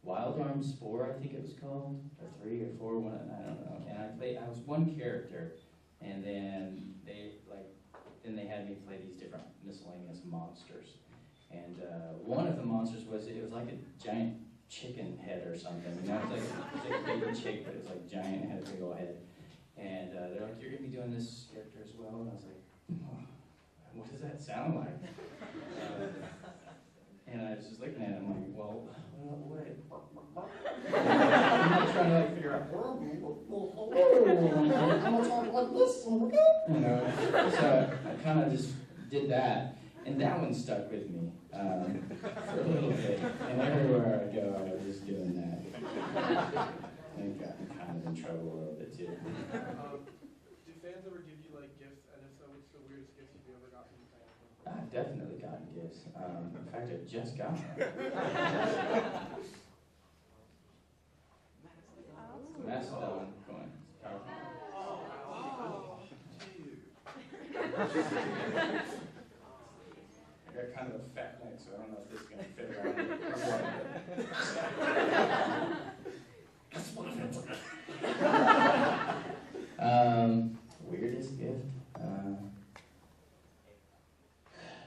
Wild Arms 4, I think it was called, or 3 or 4, one, I don't know. And I was one character, and then they had me play these different miscellaneous monsters. And one of the monsters was like a giant chicken head or something. You know, it was like a baby chick, but it was like giant and had a big old head. And they're like, you're gonna be doing this character as well? And I was like, oh, what does that sound like? And I was just looking at it, I'm like, well, what? I'm not trying to like figure out, I'm gonna talk like this, you know. So I kind of just did that, and that one stuck with me for a little bit. And everywhere I go, I was doing that. And got kind of in trouble a little bit too. Do fans ever give you like gifts? And if so, what's the weirdest gifts you've ever gotten from fans? I've definitely gotten gifts. In fact, I just got one. Mastodon coin. I got kind of a fat neck, so I don't know if this is going to fit around. Weirdest gift?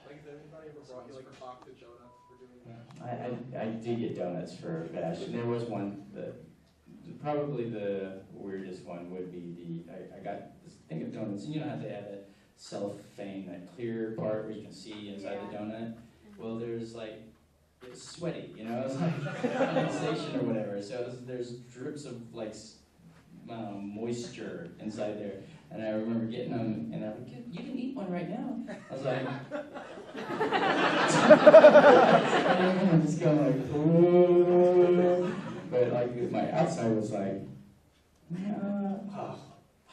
Like, has anybody ever brought you like a box of donuts for doing that? I did get donuts for Bash. There was one that probably the weirdest one would be I got this thing of donuts. And you know how they have that cellophane, that clear part where you can see inside the donut? Well, there's like, it's sweaty, you know? It's like condensation or whatever. So there's drips of like moisture inside there. And I remember getting them, and I'm like, you can eat one right now. I was like, I'm just going like, whoa. But like my outside was like, yeah, oh,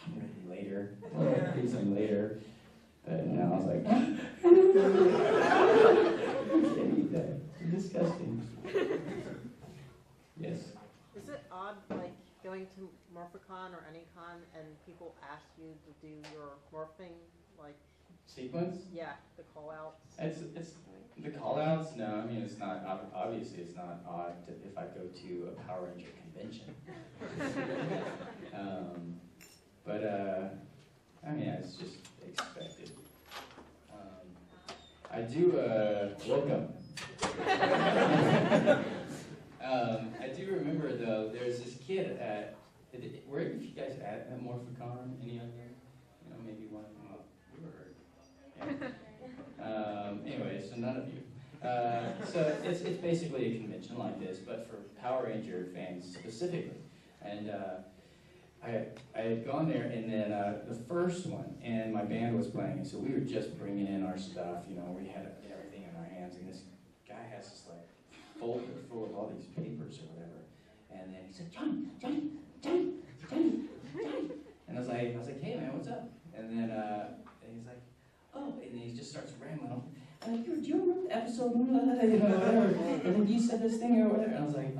I'm ready later. I'll eat some later. But now I was like, I can't eat that. It's disgusting. Yes. Is it odd, like, going to Morphicon or any con and people ask you to do your morphing, like... Sequence? Yeah, the call-outs. It's the call-outs? No, I mean, it's not, obviously it's not odd if I go to a Power Ranger convention. I mean, it's just expected. I do, welcome. I do remember, though, there's this kid at, were you guys at Morphicon? Any of them? You know, maybe one of them. Oh, you were. Yeah. Anyway, so none of you. So it's basically a convention like this, but for Power Ranger fans specifically. And I had gone there, and then the first one, and my band was playing, and so we were just bringing in our stuff, you know, we had everything in our hands, and this guy has this like folder full of all these papers or whatever, and then he said, Johnny, and I was like, hey man, what's up? And then he's like, oh, and then he just starts rambling on. I'm like, do you remember the episode, you know, whatever, and then you said this thing or whatever, and I was like,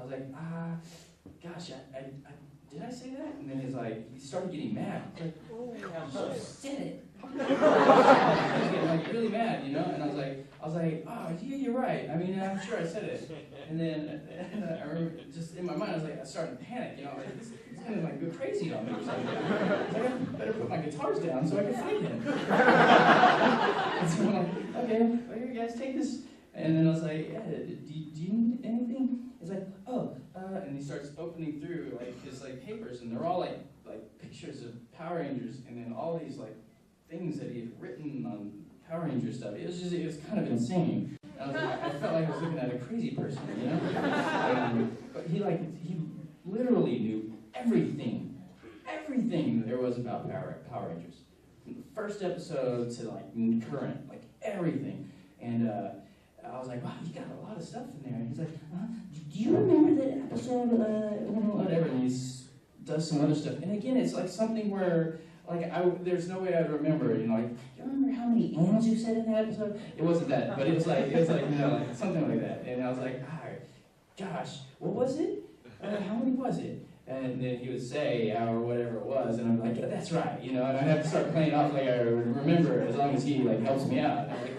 gosh, did I say that? And then he started getting mad. He's like, oh, I said it. He was getting like really mad, you know, and I was like, oh, yeah, you're right. I mean, I'm sure I said it. And then I remember just in my mind, I started to panic, you know, like this is gonna like go crazy on me or something. I was like, I better put my guitars down so I can fight him. And so I'm like, okay, well, here, guys, take this. And then I was like, yeah, do you need anything? He's like, oh, and he starts opening through like his like papers, and they're all like pictures of Power Rangers, and then all these like things that he had written on Power Ranger stuff. It was kind of insane. And I was like, I felt like I was looking at a crazy person, you know. But he literally knew everything there was about Power Rangers, from the first episode to like current, like everything. And I was like, wow, you got a lot of stuff in there. And he's like, do you remember that episode, whatever, and he does some other stuff. And again, it's like something where, like, there's no way I'd remember it, you know, like, do you remember how many animals you said in that episode? It wasn't that, but it was like, you know, like, something like that. And I was like, gosh, what was it? How many was it? And then he would say, or whatever it was, and I'm like, yeah, that's right, you know, and I have to start playing off like I remember as long as he, like, helps me out. And I'm like,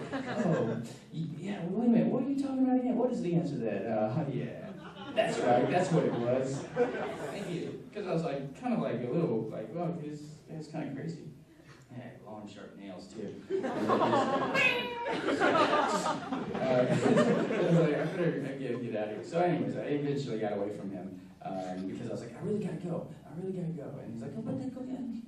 oh, yeah, well, wait a minute, what are you talking about again? What is the answer to that? Yeah, that's right, that's what it was. Thank you. Because I was like, kind of like a little, like, well, it's kind of crazy. Yeah, long, sharp nails, too. I was like, I better get out of here. So anyways, I eventually got away from him because I was like, I really gotta go. And he's like, oh, but then go again.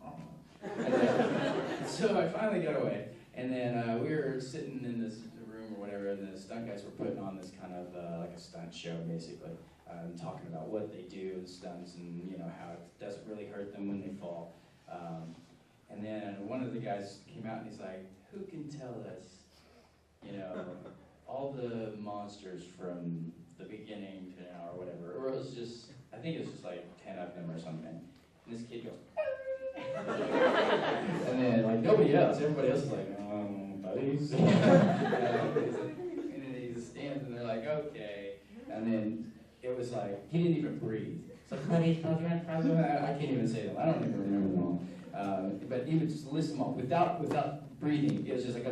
So I finally got away. And then we were sitting in this room or whatever, and the stunt guys were putting on this kind of like a stunt show, basically. Talking about what they do in stunts and, you know, how it doesn't really hurt them when they fall. And then one of the guys came out and he's like, who can tell us, you know, all the monsters from the beginning to now or whatever. Or it was just, I think it was just like 10 of them or something. And this kid goes, and then like nobody else, everybody else is like, buddies. And then he just stands and they're like, okay. And then it was like, he didn't even breathe. It's like, buddies, I can't even say them. I don't even remember them all. But even just list them all without breathing. It was just like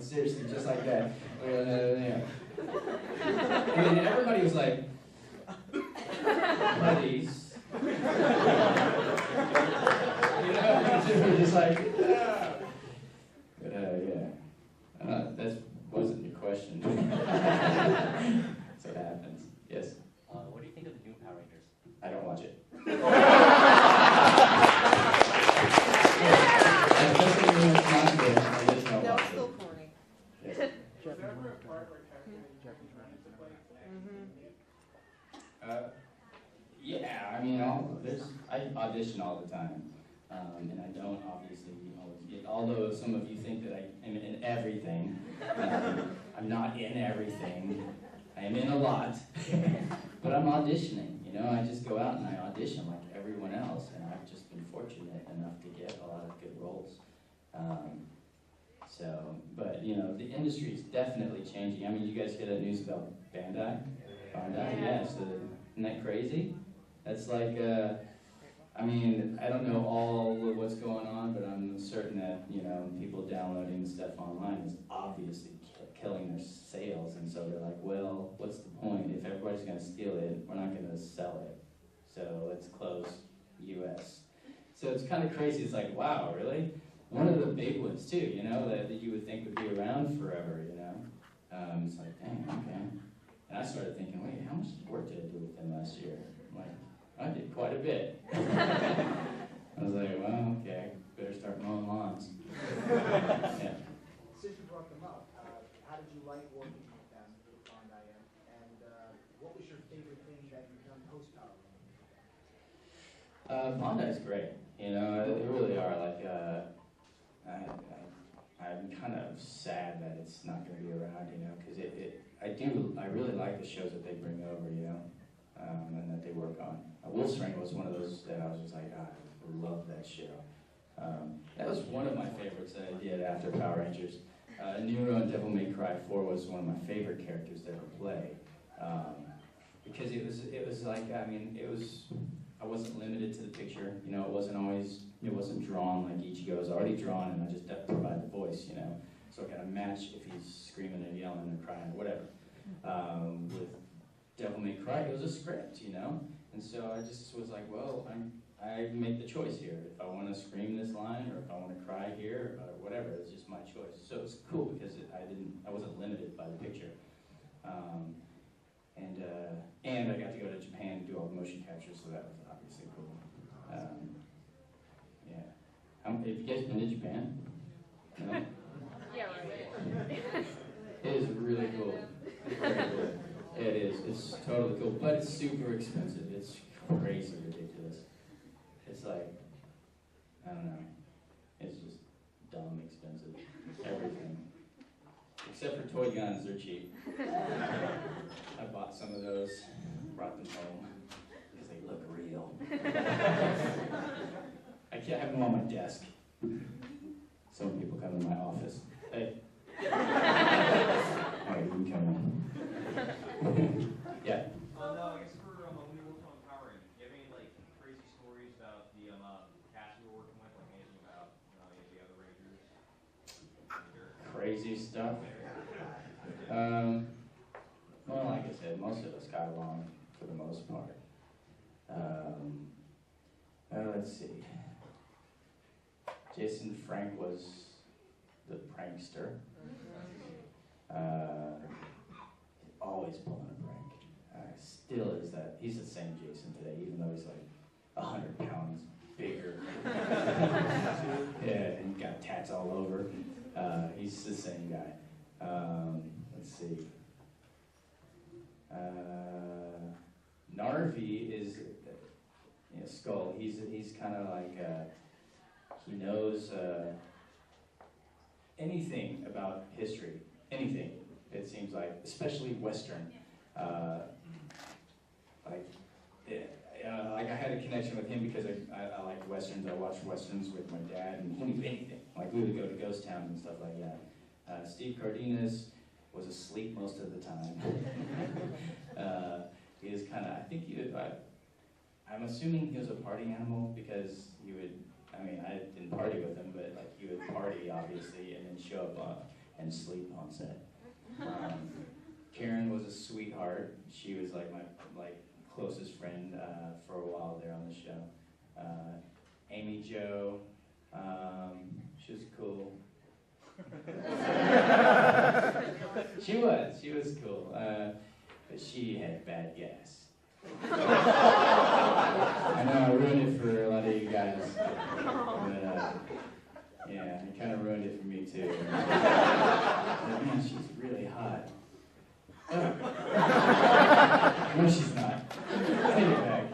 seriously, just like that. And then everybody was like, buddies. You know, we were just like, yeah. But yeah, that wasn't your question. So it happens. Yes. What do you think of the new Power Rangers? I don't watch it. No, it's still corny. Yes. Was there ever a part where Kevin and Japanese running to play? Yeah, I mean, I audition all the time, and I don't obviously always get. Although some of you think that I am in everything, I'm not in everything. I am in a lot, but I'm auditioning. You know, I just go out and I audition like everyone else, and I've just been fortunate enough to get a lot of good roles. But you know, the industry is definitely changing. I mean, you guys hear that news about Bandai? Yeah. So isn't that crazy? That's like, I mean, I don't know all of what's going on, but I'm certain that, you know, people downloading stuff online is obviously killing their sales, and so they're like, well, what's the point? If everybody's going to steal it, we're not going to sell it. So let's close US. So it's kind of crazy. It's like, wow, really? One of the big ones, too, you know, that you would think would be around forever, you know? It's like, dang, okay. And I started thinking, wait, how much work did I do with them last year? I'm like, I did quite a bit. I was like, well, okay, better start mowing lawns. Yeah. Since you brought them up, how did you like working with them for the Bondi end? And what was your favorite thing that you've done post-Power Rangers? Bondi's great. You know, they really are. Like, I'm kind of sad that it's not going to be around, you know, because I really like the shows that they bring over, you know, and that they work on. Wolf's Rain was one of those that I was just like, I love that show. That was one of my favorites that I did after Power Rangers. Nero and Devil May Cry 4 was one of my favorite characters to ever play. Because it was like, I mean, I wasn't limited to the picture, you know, it wasn't drawn like Ichigo. It was already drawn, and I just provide the voice, you know. So I got to match if he's screaming and yelling and crying or whatever. With Devil May Cry, it was a script, you know. And so I just was like, well, I make the choice here. If I want to scream this line, or if I want to cry here, or whatever, it's just my choice. So it's cool because I wasn't limited by the picture. And I got to go to Japan to do all the motion capture, so that was obviously cool. Yeah. Have you guys been to Japan? No? Yeah, right. It is really cool. It's very cool. It is. It's totally cool, but it's super expensive. It's crazy ridiculous. It's like, I don't know. It's just dumb expensive. Everything. Except for toy guns, they're cheap. I bought some of those, brought them home, because they look real. I can't have them on my desk. Some people come in my office. Hey. Alright, you can come in. Yeah? No, I guess for when we worked on Power Rangers, do you have any like crazy stories about the cast you were working with, like anything about any of the other Rangers? Crazy stuff. Well, like I said, most of us got along for the most part. Let's see. Jason Frank was the prankster. Always pulling a prank. Still is that. He's the same Jason today, even though he's like 100 pounds bigger. Yeah, and got tats all over. He's the same guy. Let's see. Narvi is Skull. He's kind of like he knows anything about history. Anything, it seems like, especially Western. Like I had a connection with him because I like Westerns. I watched Westerns with my dad, and he knew anything. Like we would go to ghost towns and stuff like that. Steve Cardenas was asleep most of the time. He was kind of, I think he would, I'm assuming he was a party animal because he would, I mean, I didn't party with him, but like he would party obviously and then show up and sleep on set. Karen was a sweetheart. She was like my closest friend for a while there on the show. Amy Jo, she was cool. She was cool, but she had bad gas. I know I ruined it for a lot of you guys, but yeah, it kind of ruined it for me too. But man, she's really hot. No, she's not. Take it back.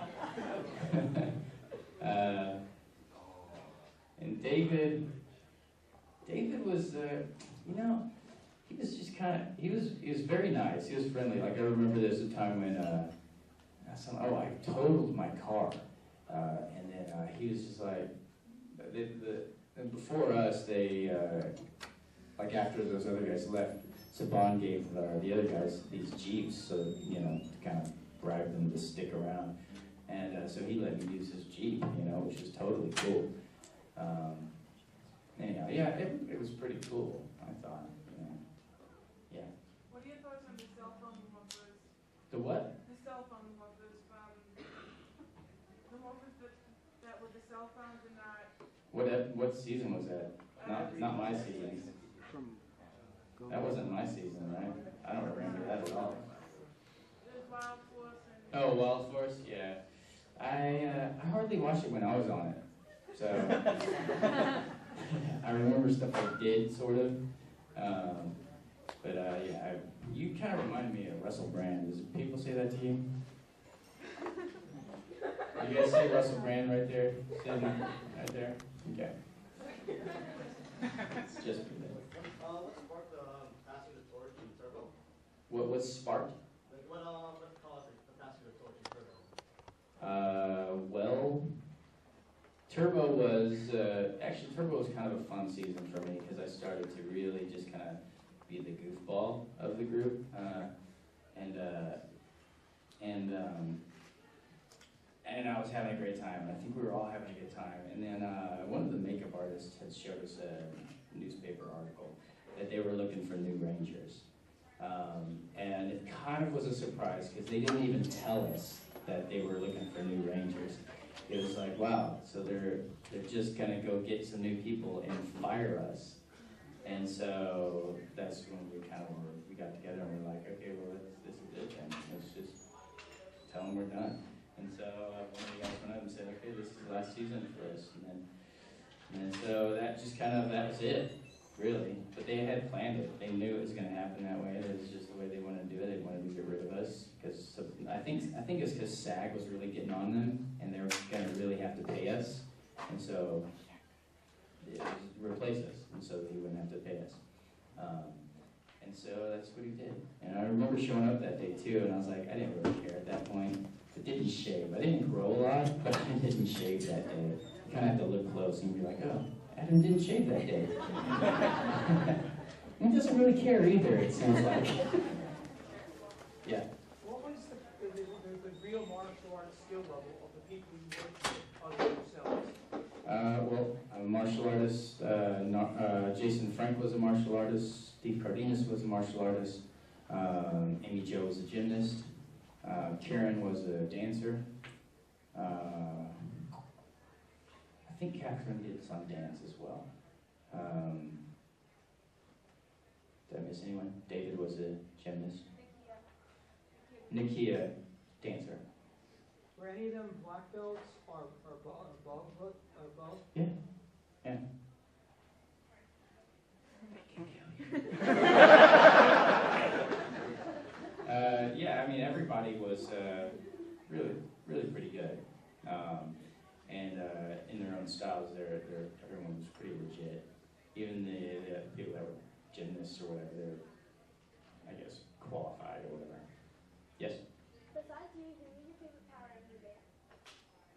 And David was, he was just kind of, he was very nice. He was friendly. Like I remember there's a time when, I totaled my car, and then he was just like, and before us, they, like after those other guys left, Saban gave the other guys these Jeeps, so, to kind of bribe them to stick around. And so he let me use his Jeep, which was totally cool. Anyhow, yeah, it was pretty cool, I thought, yeah. What are your thoughts on the cell phone remotes? The what? The cell phone remotes from the movies that with the cell phones and not. What season was that? Not my season. That wasn't my season, right? I don't remember that at all. There's Wild Force and. Oh, Wild Force, yeah. I hardly watched it when I was on it, so I remember stuff I did, sort of. But yeah, you kind of remind me of Russell Brand. Does people say that to you? You guys see Russell Brand right there? Sitting right there? Okay. It's just me there. What sparked passing the torch in Turbo? What sparked? What caused the passing the torch in Turbo? Well, Turbo was, actually Turbo was kind of a fun season for me because I started to really just kind of be the goofball of the group. And I was having a great time. I think we were all having a good time. And then one of the makeup artists had showed us a newspaper article that they were looking for new Rangers. And it kind of was a surprise because they didn't even tell us that they were looking for new Rangers. It was like, wow, so they're just gonna go get some new people and fire us. And so that's when we got together and we're like, okay, well, this is it then. Let's just tell them we're done. And so one of the guys went up and said, okay, this is the last season for us. And so that was it, really. But they had planned it. They knew it was going to happen that way. It was just the way they wanted to do it. They wanted to get rid of us. Because I think it's because SAG was really getting on them, and they were going to really have to pay us. And so did was replace us, and so that he wouldn't have to pay us. And so that's what he did. And I remember showing up that day too, and I was like, I didn't really care at that point. I didn't shave. I didn't grow a lot, but I didn't shave that day. You kind of have to look close and be like, oh, Adam didn't shave that day. He doesn't really care either, it seems like. Yeah. What was the real martial arts skill level of the people you worked with other than yourselves? Well, I'm a martial artist. Jason Frank was a martial artist. Steve Cardenas was a martial artist. Amy Jo was a gymnast. Karen was a dancer. I think Catherine did some dance as well. Did I miss anyone? David was a gymnast. Nikia, dancer. Were any of them black belts or above? Yeah. Yeah. Yeah, I mean, everybody was really pretty good. And in their own styles, everyone was pretty legit. Even the people that were gymnasts or whatever, they're, I guess, qualified or whatever. Yes? Besides you, who is your favorite Power Ranger band?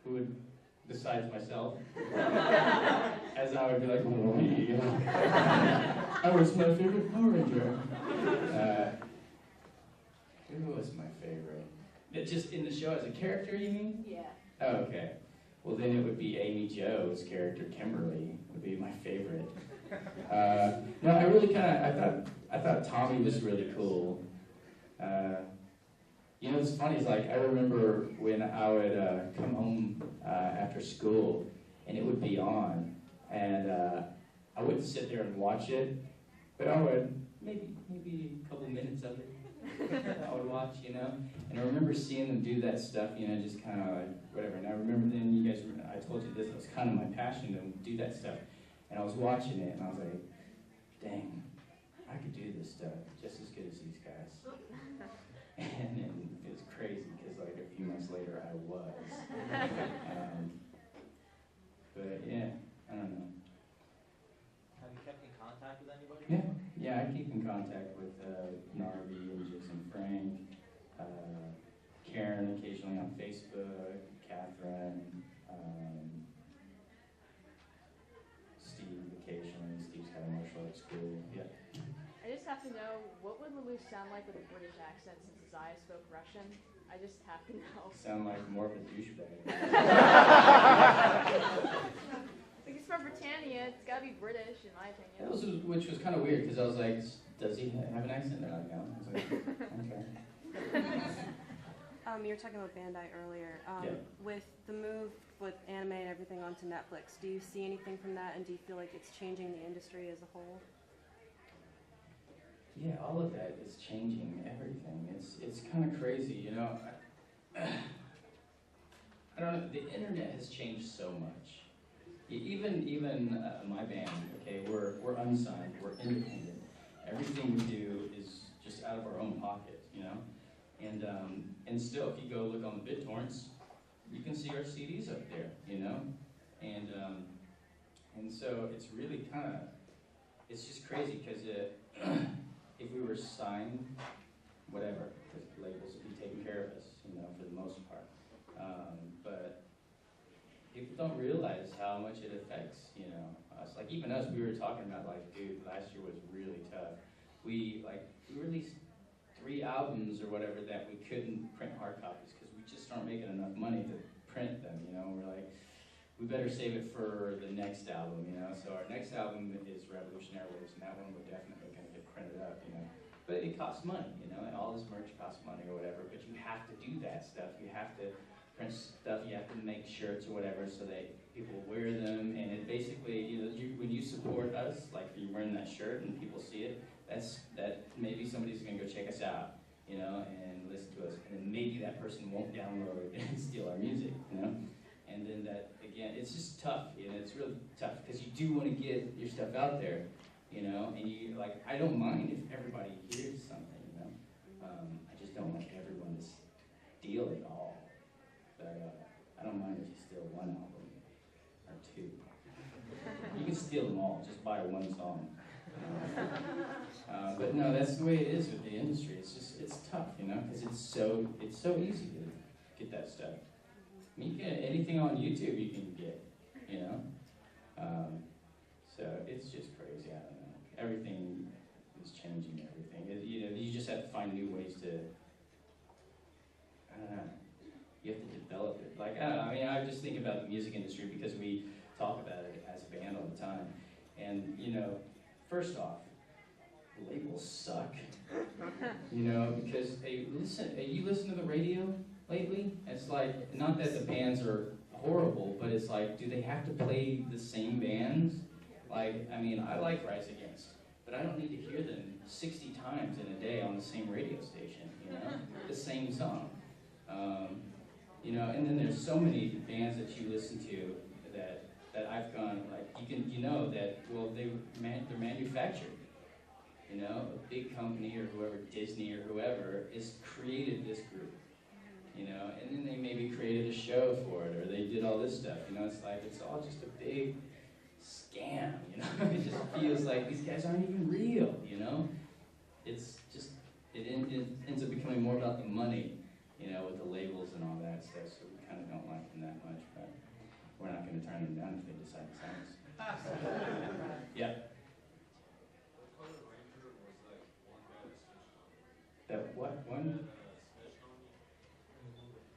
Who would, besides myself? As I would be like, I was my favorite Power Ranger. Who was my favorite? Just in the show as a character, you mean? Yeah. Oh, okay. Well, then it would be Amy Jo's character, Kimberly, would be my favorite. No, I really I thought Tommy was really cool. You know, what's funny is like, I remember when I would come home after school and it would be on, and I wouldn't sit there and watch it, but I would, maybe a couple minutes of it, I would watch, you know? And I remember seeing them do that stuff, you know, just kind of like, whatever. And I remember then, you guys, I told you this, it was kind of my passion to do that stuff. And I was watching it, and I was like, dang, I could do this stuff just as good as these guys. And it was crazy, because like a few months later, I was. But yeah, I don't know. Have you kept in contact with anybody? Yeah, I keep in contact with Narvi and Jason Frank, Karen occasionally on Facebook, Catherine, Steve occasionally. Steve's got a martial arts school. Yeah. I just have to know, what would Lelouch sound like with a British accent since Zaya spoke Russian? I just have to know. Sound like more of a douchebag. He's from Britannia, it's gotta be British in my opinion. Which was kind of weird, because I was like, does he have an accent? They're like, no. I was like, okay. You were talking about Bandai earlier. Yeah. With the move with anime and everything onto Netflix, do you see anything from that, and do you feel like it's changing the industry as a whole? Yeah, all of that is changing everything. It's kind of crazy, you know. I don't know. The internet has changed so much. Even my band, okay, we're unsigned, we're independent. Everything we do is just out of our own pocket, you know. And still, if you go look on the BitTorrents, you can see our CDs up there, you know. And so it's really it's just crazy, because if we were signed, whatever, because labels would be taking care of us, you know, for the most part. But people don't realize how much it affects, you know, us. Like even us, we were talking about like, dude, last year was really tough. We released 3 albums or whatever that we couldn't print hard copies because we just aren't making enough money to print them, you know. We're like, we better save it for the next album, you know. So our next album is Revolutionary Waves, and that one we're definitely going to get printed up, you know. But it costs money, you know, and all this merch costs money or whatever, but you have to do that stuff. You have to print stuff, you have to make shirts or whatever so that people wear them, and it basically, you know, when you support us, like you're wearing that shirt and people see it, that maybe somebody's going to go check us out, you know, and listen to us, and then maybe that person won't download and steal our music, you know. And then that, again, it's just tough, you know, it's really tough, because you do want to get your stuff out there, you know, and you, like, I don't mind if everybody hears something, you know. I just don't want everyone to steal it all. But I don't mind if you steal 1 album or 2. You can steal them all, just buy one song. But no, that's the way it is with the industry. It's tough, you know, because it's so easy to get that stuff. I mean, you can, anything on YouTube you can get, you know. So it's just crazy. I don't know. Everything is changing. Everything. You know, you just have to find new ways to. I don't know. You have to develop it. Like I don't know. I mean, I just think about the music industry because we talk about it as a band all the time, and you know, first off, labels suck. You know, because you listen to the radio lately? It's like, not that the bands are horrible, but it's like, do they have to play the same bands? Like, I mean, I like Rise Against, but I don't need to hear them 60 times in a day on the same radio station, you know? The same song. You know, and then there's so many bands that you listen to that I've gone, like, you know that, well, they're manufactured. You know, a big company or whoever, Disney or whoever, has created this group. You know, and then they maybe created a show for it, or they did all this stuff. You know, it's like, it's all just a big scam, you know? It just feels like these guys aren't even real, you know? It's just, it ends up becoming more about the money, you know, with the labels and all that stuff, so we kind of don't like them that much, but we're not going to turn them down if they decide to sign us. Yeah. That what? One?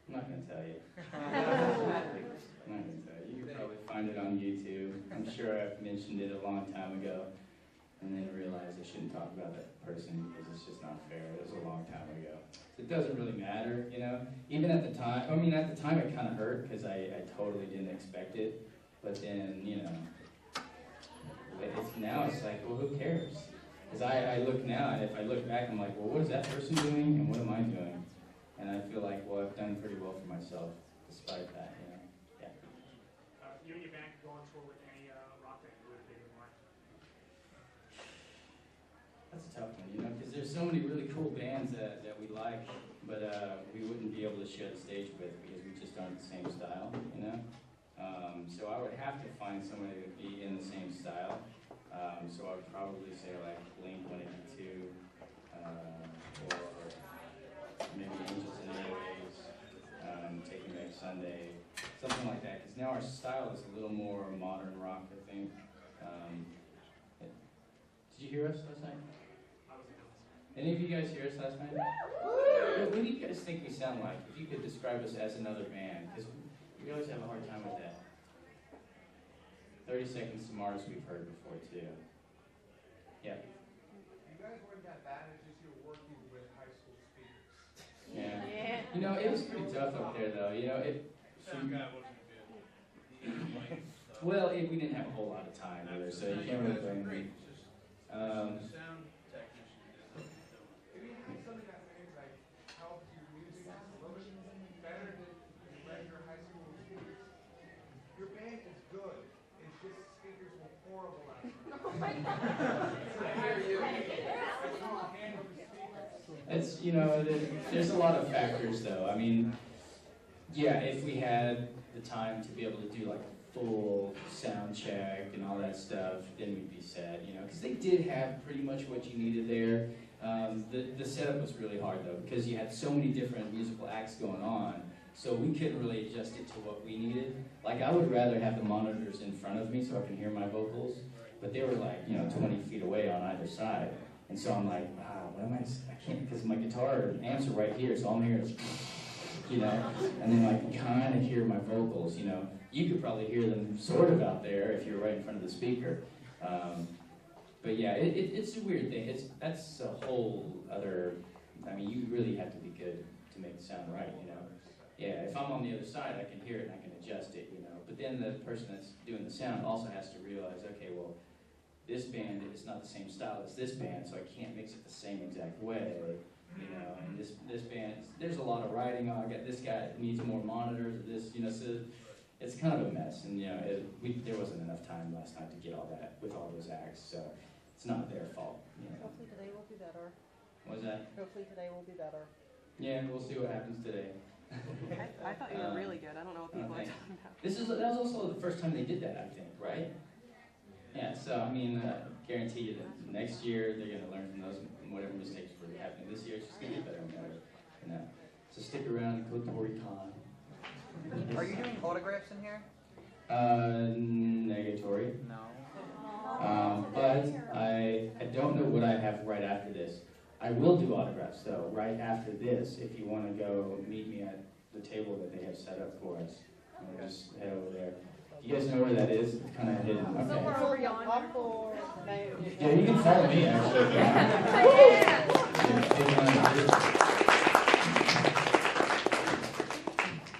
I'm not going to tell you. I'm not going to tell you. You can probably find it on YouTube. I'm sure I've mentioned it a long time ago and then realized I shouldn't talk about that person because it's just not fair. It was a long time ago. So it doesn't really matter, you know? Even at the time, I mean, at the time it kind of hurt because I totally didn't expect it. But then, you know, now it's like, well, who cares? Because I look now, and if I look back, I'm like, well, what is that person doing, and what am I doing? And I feel like, well, I've done pretty well for myself, despite that, you know. Yeah. You and your band could go on tour with any rock band you would have been in mind. That's a tough one, you know, because there's so many really cool bands that we like, but we wouldn't be able to share the stage with because we just aren't the same style, you know. So I would have to find somebody that would be in the same style. So I would probably say like Blink-182, or maybe Angels and Airwaves, Taking Back Sunday, something like that. Because now our style is a little more modern rock, I think. Did you hear us last night? Any of you guys hear us last night? What do you guys think we sound like? If you could describe us as another band, because we always have a hard time with that. 30 Seconds to Mars we've heard before too. Yeah. You guys weren't that bad, it's just you're working with high school speakers. Yeah. You know, it was pretty tough up there though. You know, Sound guy wasn't good. Well, we didn't have a whole lot of time either, so you can't really blame me. Sound technician. If you had something that maybe like helped your music a little bit better than your regular high school speakers. Your band is good. It's just speakers were horrible last night. Oh my God. I hear you. It's, you know, there's a lot of factors though. I mean, yeah, if we had the time to be able to do like a full sound check and all that stuff, then we'd be set, you know, because they did have pretty much what you needed there. The setup was really hard though, because you had so many different musical acts going on, so we couldn't really adjust it to what we needed. Like, I would rather have the monitors in front of me so I can hear my vocals, but they were like, you know, 20 feet away on either side. And so I'm like, wow, what am I can't, because my guitar amps are right here, so I'm here, you know, and then I can kind of hear my vocals, you know. You could probably hear them sort of out there if you're right in front of the speaker. But yeah, it's a weird thing. That's a whole other, I mean, you really have to be good to make it sound right, you know. Yeah, if I'm on the other side, I can hear it and I can adjust it, you know. But then the person that's doing the sound also has to realize, okay, well, this band is not the same style as this band, so I can't mix it the same exact way, you know. And this band, there's a lot of writing on. I got this guy needs more monitors, or this, you know. So it's kind of a mess, and you know, there wasn't enough time last night to get all that with all those acts, so it's not their fault. You know. Hopefully today will be better. What was that? Hopefully today will be better. Yeah, we'll see what happens today. I thought you were really good. I don't know what people are talking about. That was also the first time they did that, I think, right? Yeah, so I mean, guarantee you that next year they're gonna learn from those whatever mistakes were happening this year. It's just gonna get better and better. You know, so stick around and Kotoricon. Are you doing autographs in here? Negatory. No. But I don't know what I have right after this. I will do autographs though, right after this, if you want to go meet me at the table that they have set up for us. We'll just head over there. Do you guys know where that is? It's kind of hidden. Okay. Somewhere over yonder. Yeah, you can follow me actually. If you want.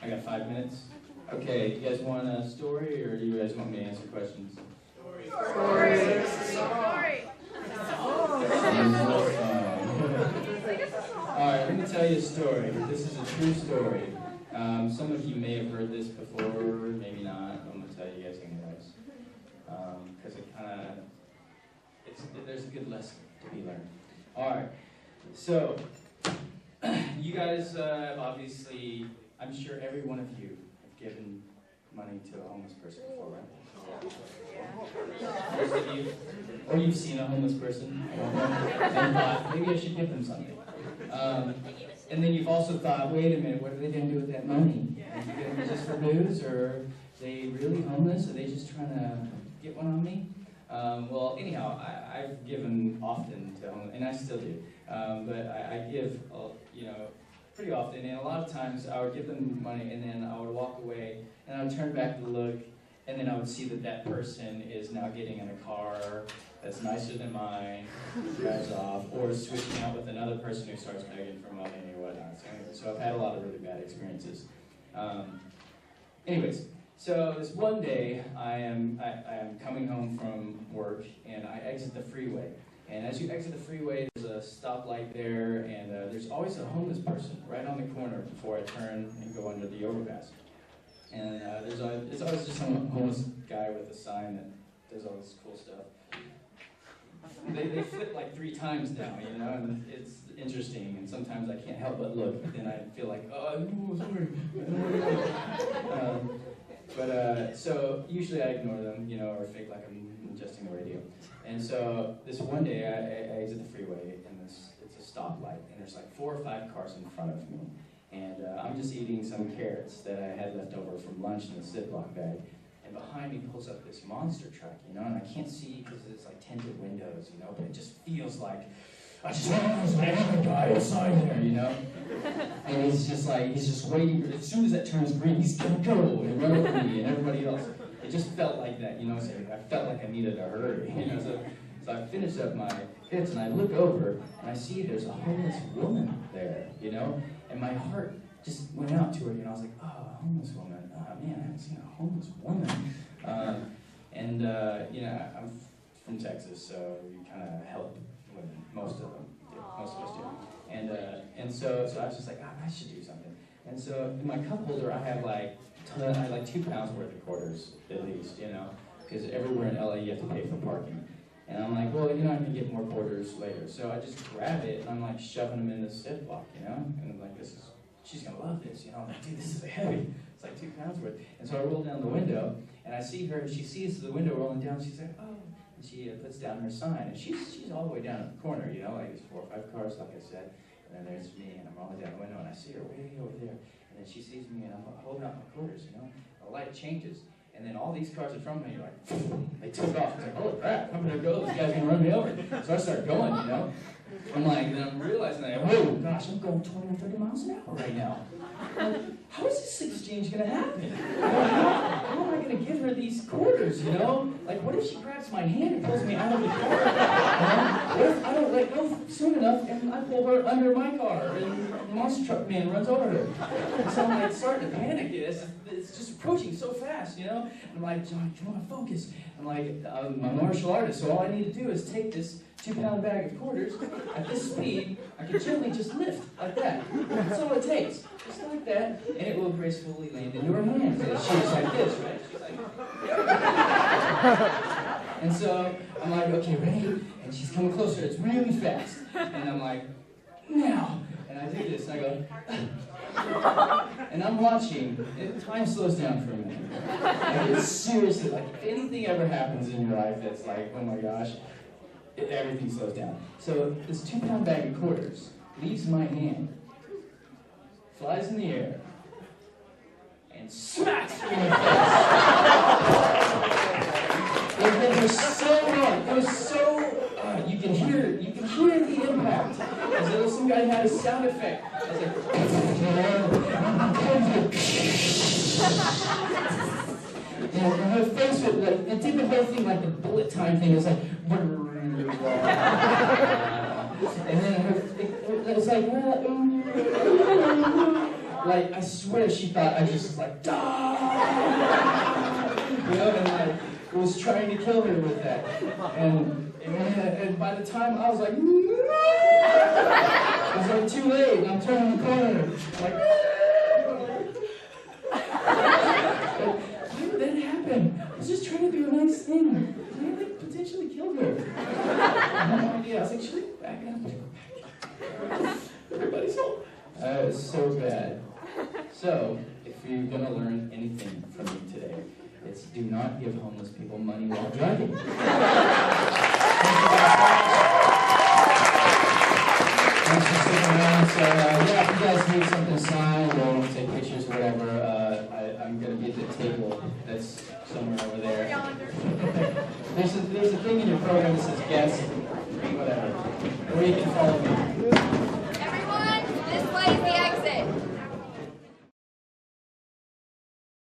I got 5 minutes. Okay, do you guys want a story or do you guys want me to answer questions? Story. Alright, let me tell you a story. This is a true story. Some of you may have heard this before, maybe not. I'm going to tell you guys anyways. Because it kind of, there's a good lesson to be learned. Alright, so, you guys obviously, I'm sure every one of you have given money to a homeless person before, right? Most of you, or you've seen a homeless person and thought, maybe I should give them something. And then you've also thought, wait a minute, what are they going to do with that money? Are they going to just for booze, or are they really homeless? Are they just trying to get one on me? Well, anyhow, I've given often to homeless, and I still do. But I give, pretty often, and a lot of times I would give them money, and then I would walk away, and I would turn back to look, and then I would see that that person is now getting in a car that's nicer than mine, drives off, or switching out with another person who starts begging for money or whatnot. So I've had a lot of really bad experiences. Anyways, so this one day I am coming home from work, and I exit the freeway. And as you exit the freeway, there's a stoplight there, and there's always a homeless person right on the corner before I turn and go under the overpass. And there's always just some homeless guy with a sign that does all this cool stuff. They flip like 3 times now, and it's interesting, and sometimes I can't help but look, and I feel like, oh, sorry. So usually I ignore them, or fake like I'm adjusting the radio. And so this one day I exit the freeway, and it's a stoplight, and there's like 4 or 5 cars in front of me. And I'm just eating some carrots that I had left over from lunch in the Ziploc bag. And behind me pulls up this monster truck, and I can't see because it's like tinted windows, but it just feels like I just want to guy outside there, And he's just waiting. As soon as that turns green, he's gonna go and run over me and everybody else. It just felt like that, So I felt like I needed to hurry, So I finished up my hits and I look over and I see there's a homeless woman there, And my heart just went out to her, I was like, oh, a homeless woman. Oh, man, I haven't seen a homeless woman. I'm from Texas, so we kind of help women, most of them, most of us do. And so I was just like, I should do something. And so in my cup holder, I have like 2 pounds worth of quarters at least, because everywhere in LA you have to pay for parking. And I'm like, well, I can get more quarters later. So I just grab it and I'm like shoving them in the Ziploc, And I'm like, she's gonna love this, I'm like, dude, this is heavy. It's like 2 pounds worth. And so I roll down the window and I see her, and she sees the window rolling down. She's like, oh. And she puts down her sign, and she's all the way down at the corner, like it's 4 or 5 cars, like I said. And then there's me, and I'm rolling down the window, and I see her way over there. And then she sees me, and I'm holding out my quarters, The light changes, and then all these cars in front of me are like, they took off. It's like, holy crap, I'm gonna go. This guy's gonna run me over. So I start going, I'm like, then I'm realizing that, oh gosh, I'm going 20 or 30 miles an hour right now. How is this exchange gonna happen? How am I gonna give her these quarters, Like, what if she grabs my hand and pulls me out of the car? What if I don't let go soon enough and I pull her under my car and the monster truck man runs over her? So I'm like starting to panic. It's just approaching so fast, And I'm like, John, you wanna focus? I'm like, I'm a martial artist, so all I need to do is take this 2-pound bag of quarters at this speed. I can gently just lift like that. That's all it takes. Just like that, and it will gracefully land into her hands. And she's like this, right? She's like, and so I'm like, okay, ready? And she's coming closer. It's really fast. And I'm like, now. And I do this, and I go, and I'm watching, and time slows down for a minute. Like, it's seriously, like, if anything ever happens in your life that's like, oh my gosh, everything slows down. So this 2-pound bag of quarters leaves my hand, flies in the air, and smacks me in the face. It was so wrong. It was so, you can hear the impact. As though some guy had a sound effect. I was like, and her face would, like, it did the whole thing like the bullet time thing. It was like, and then it was like, I swear she thought I just was like, die! You know, and like, I was trying to kill her with that. And by the time I was like, it was like too late, and I'm turning the corner, like, why did that happen? I was just trying to do a nice thing. I like potentially killed her. I had no idea. I was like, should I go back? And I'm like, everybody's home. It was so bad. So, if you're gonna learn anything from me today, it's do not give homeless people money while driving. Thanks for sticking around. So, yeah, if you guys need something signed or want to take pictures or whatever, I'm going to be at the table that's somewhere over there. There's a thing in your program that says guest, whatever, or you can follow me. Everyone, this way is the